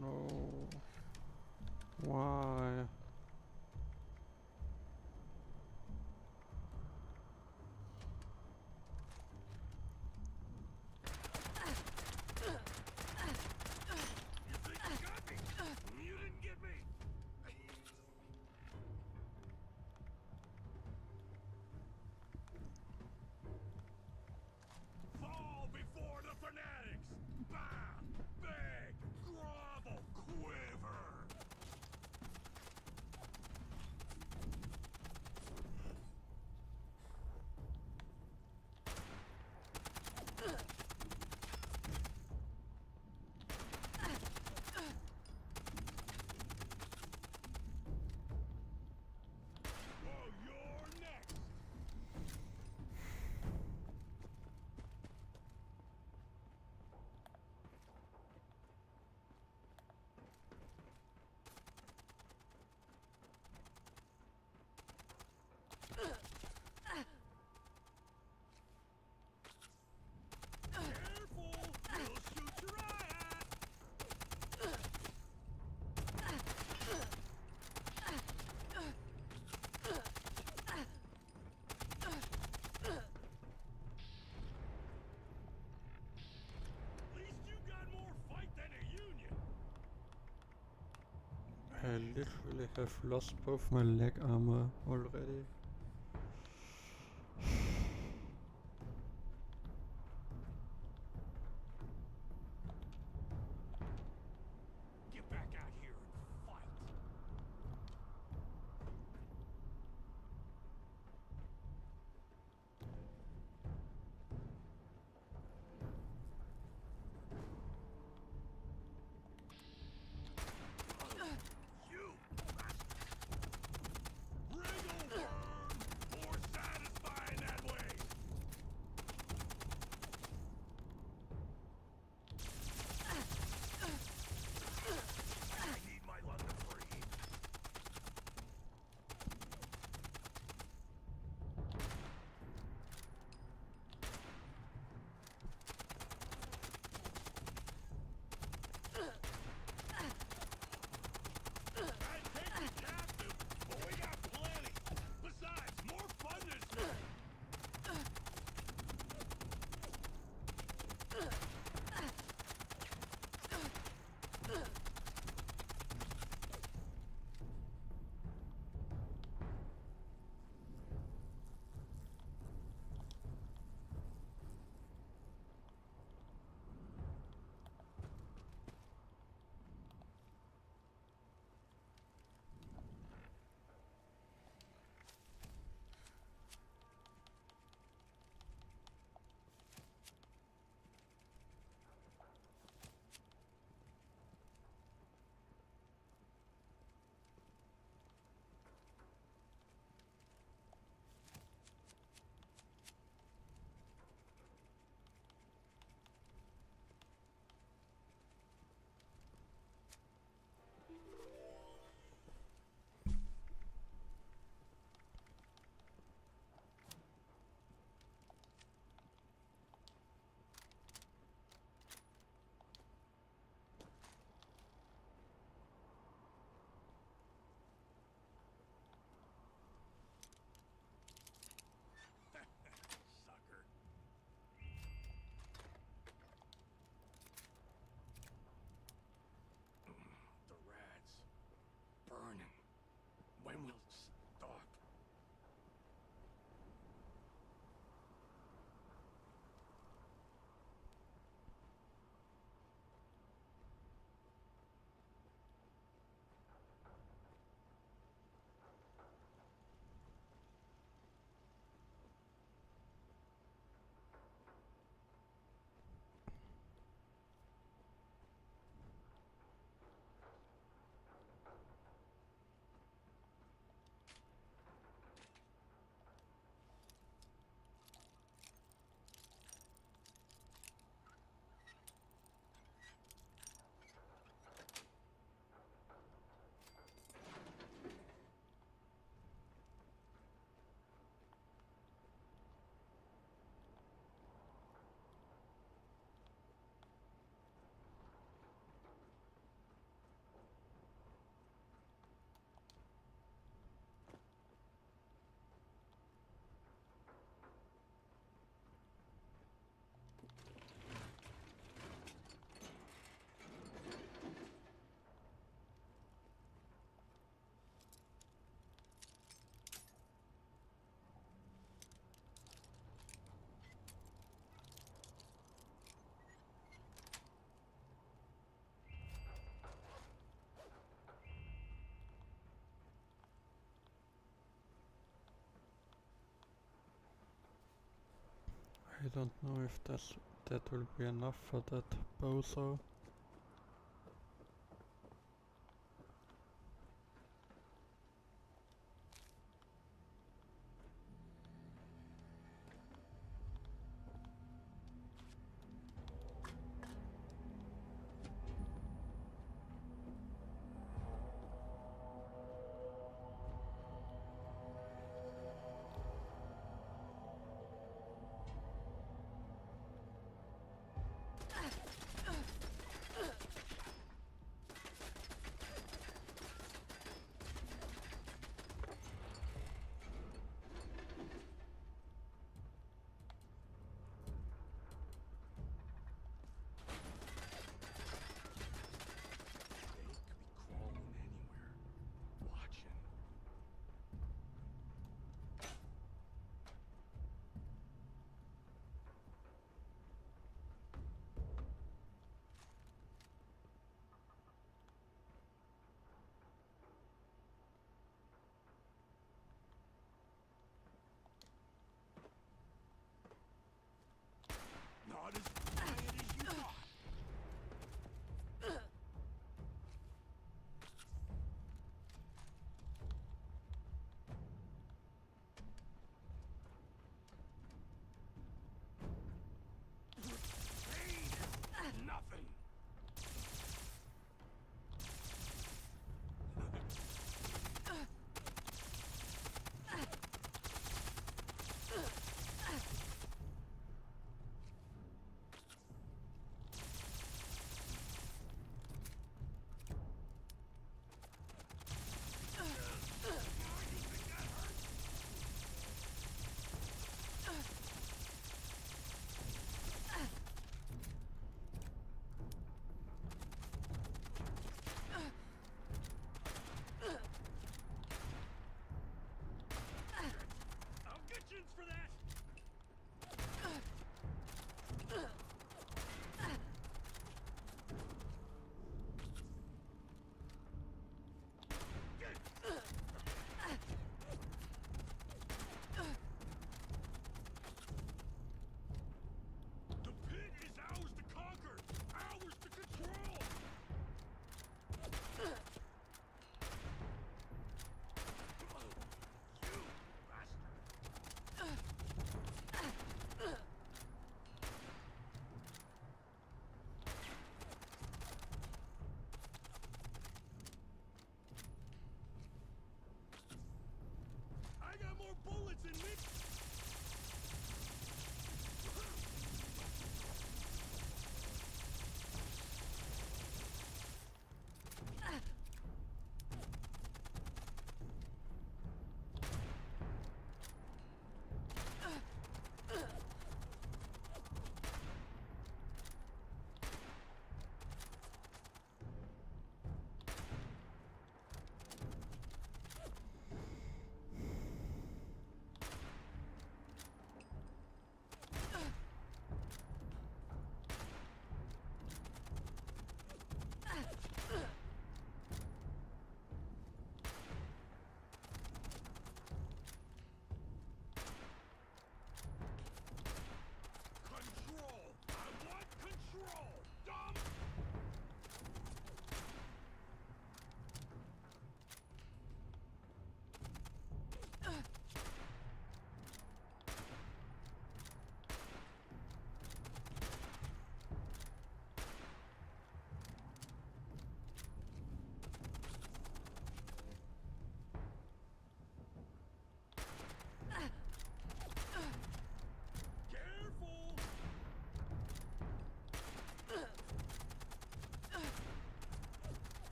No. Why? I literally have lost both my leg armor already. Get back out here and fight. You wriggle worm! More satisfying that way! I need my lung to breathe. I'd take you captive, but we got plenty. Besides, more fun this way. Sucker. The rats. Burning. When will it stop? I don't know if that will be enough for that bozo.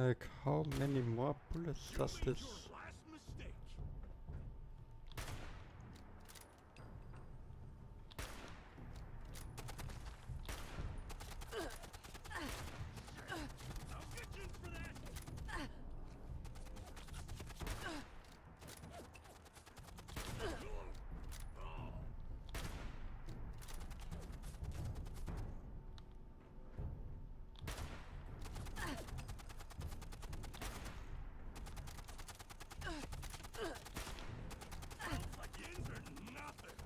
Like, how many more bullets does this? Last mistake. I'll get you for that. Agains or nothing.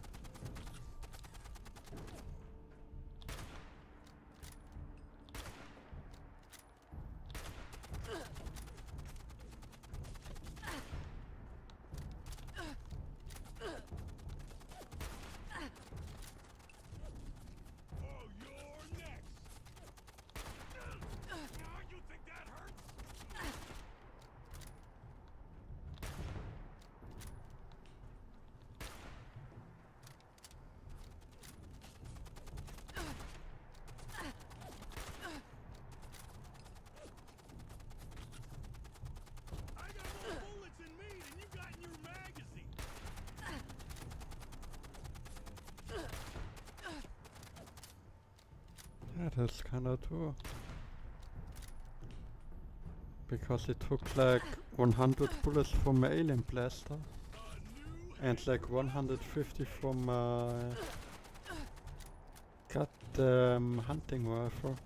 Oh, you're next. You think that hurts? I got more bullets in me than you got in your magazine. Yeah, that's kinda true. Because it took like 100 bullets from my alien blaster and like 150 from my goddamn hunting rifle.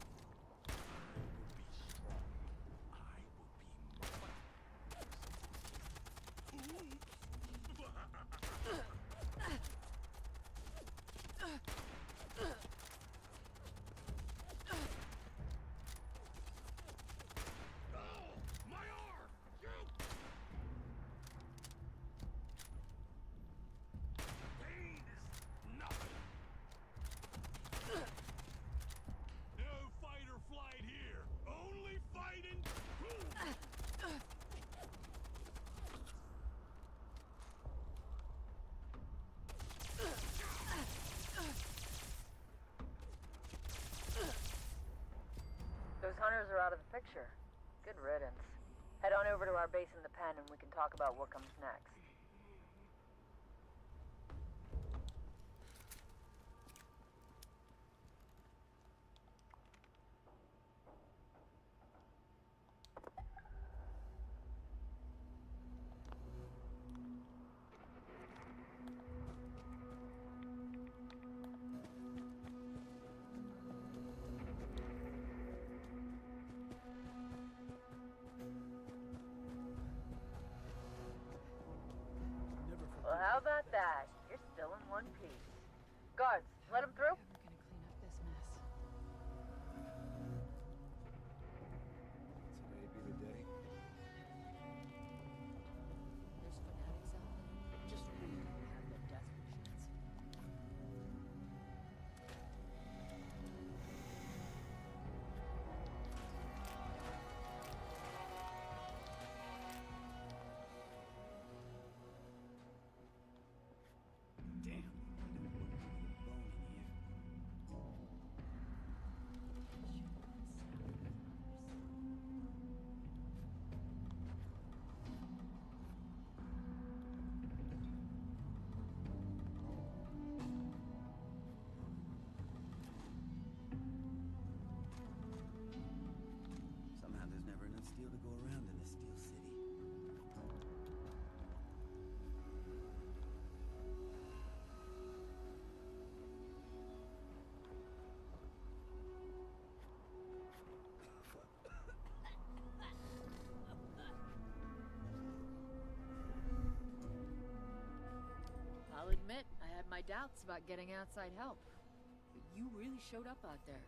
My arm! Pain is nothing. No fight or flight here. Only fighting. Those hunters are out of the picture. Good riddance. Head on over to our base in the pen and we can talk about what comes next. Well, how about that? You're still in one piece. Guards, let him through. Today be the day. There's fanatics out there. Just we don't have the death machines. Damn. Somehow there's never enough steel to go around in this steel city. I'll admit, I had my doubts about getting outside help. But you really showed up out there.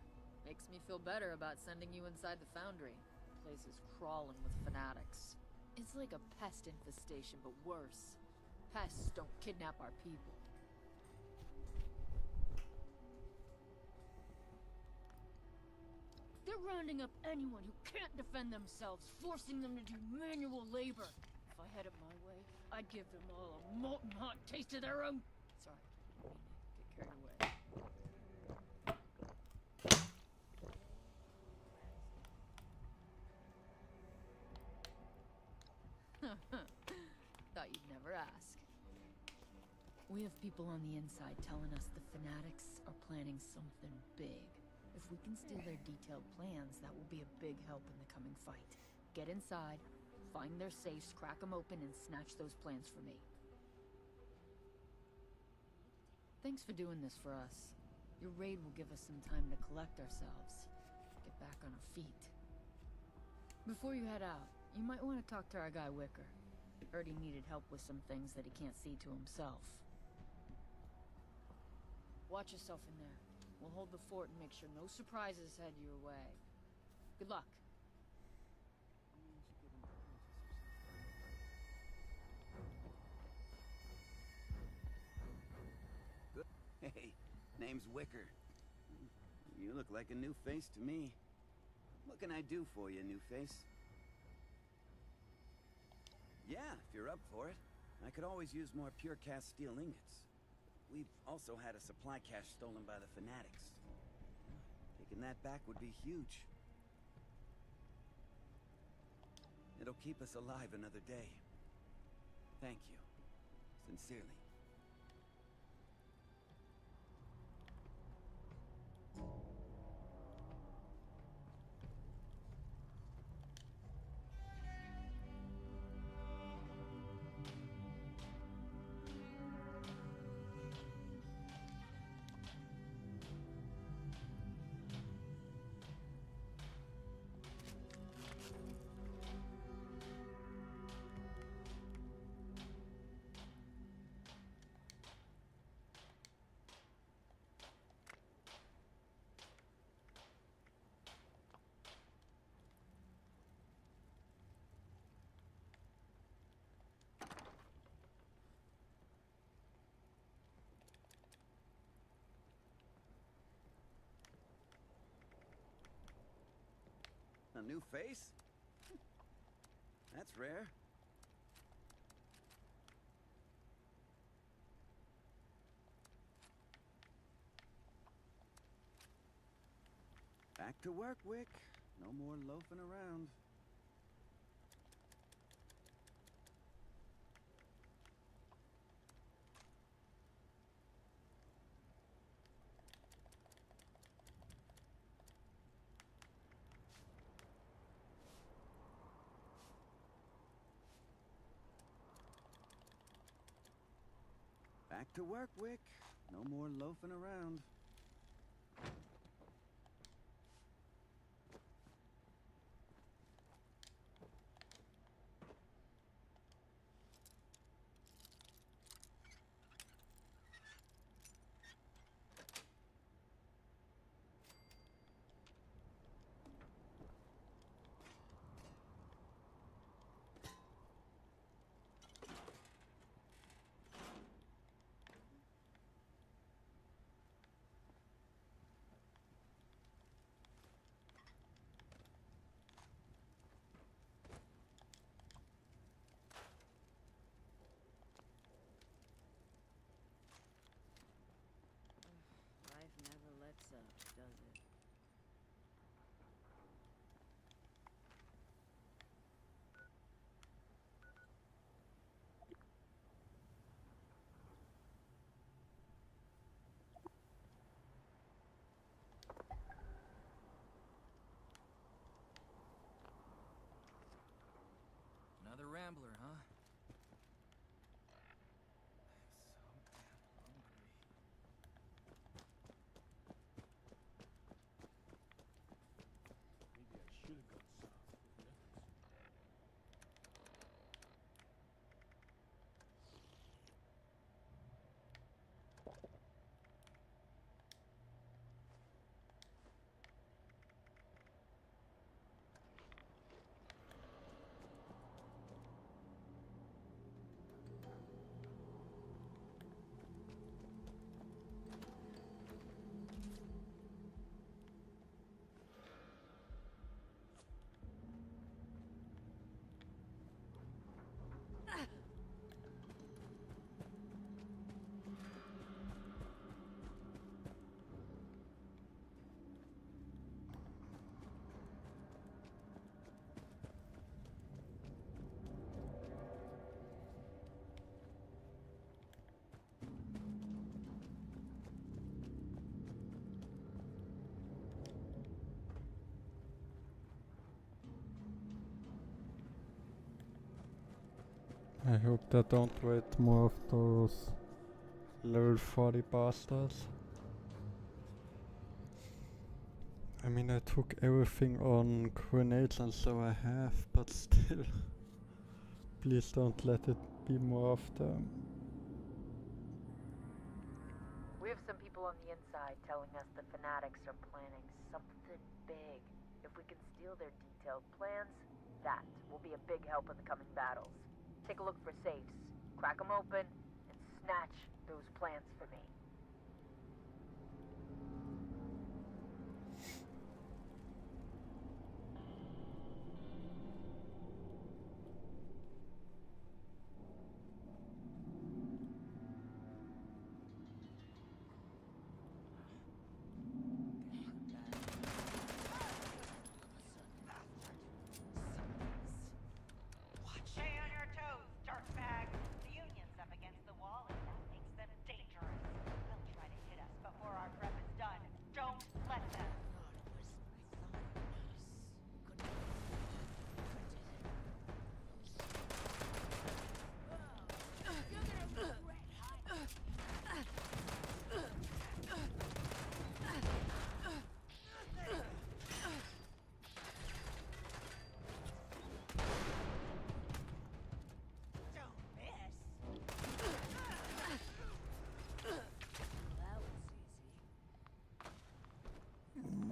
Makes me feel better about sending you inside the foundry. The place is crawling with fanatics. It's like a pest infestation, but worse. Pests don't kidnap our people. They're rounding up anyone who can't defend themselves, forcing them to do manual labor. If I had it my way, I'd give them all a molten hot taste of their own. Sorry, didn't mean to get carried away. ask. We have people on the inside telling us the fanatics are planning something big. If we can steal their detailed plans, that will be a big help in the coming fight. Get inside, find their safes, crack them open, and snatch those plans for me. Thanks for doing this for us. Your raid will give us some time to collect ourselves, get back on our feet. Before you head out, you might want to talk to our guy Wicker. Heard he needed help with some things that he can't see to himself. Watch yourself in there. We'll hold the fort and make sure no surprises head your way. Good luck. Good. Hey, name's Wicker. You look like a new face to me. What can I do for you, new face? Yeah, if you're up for it. I could always use more pure cast steel ingots. We've also had a supply cache stolen by the fanatics. Taking that back would be huge. It'll keep us alive another day. Thank you. Sincerely. A new face? That's rare. Back to work, Wick. No more loafing around. Back to work, Wick. No more loafing around. Life never lets up, does it? Another rambler, huh? Maybe I should have gone south with Memphis. I hope they don't wait more of those level 40 bastards. I mean, I took everything on grenades and so I have, but still. Please don't let it be more of them. We have some people on the inside telling us the fanatics are planning something big. If we can steal their detailed plans, that will be a big help in the coming battles. Take a look for safes, crack them open, and snatch those plans for me. Stay on your toes, dirtbag. The Union's up against the wall, and that makes them dangerous. They'll try to hit us before our prep is done. Don't let them.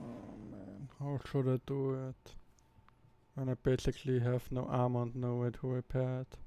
Oh man, how should I do it? When I basically have no armor and no way to repair it.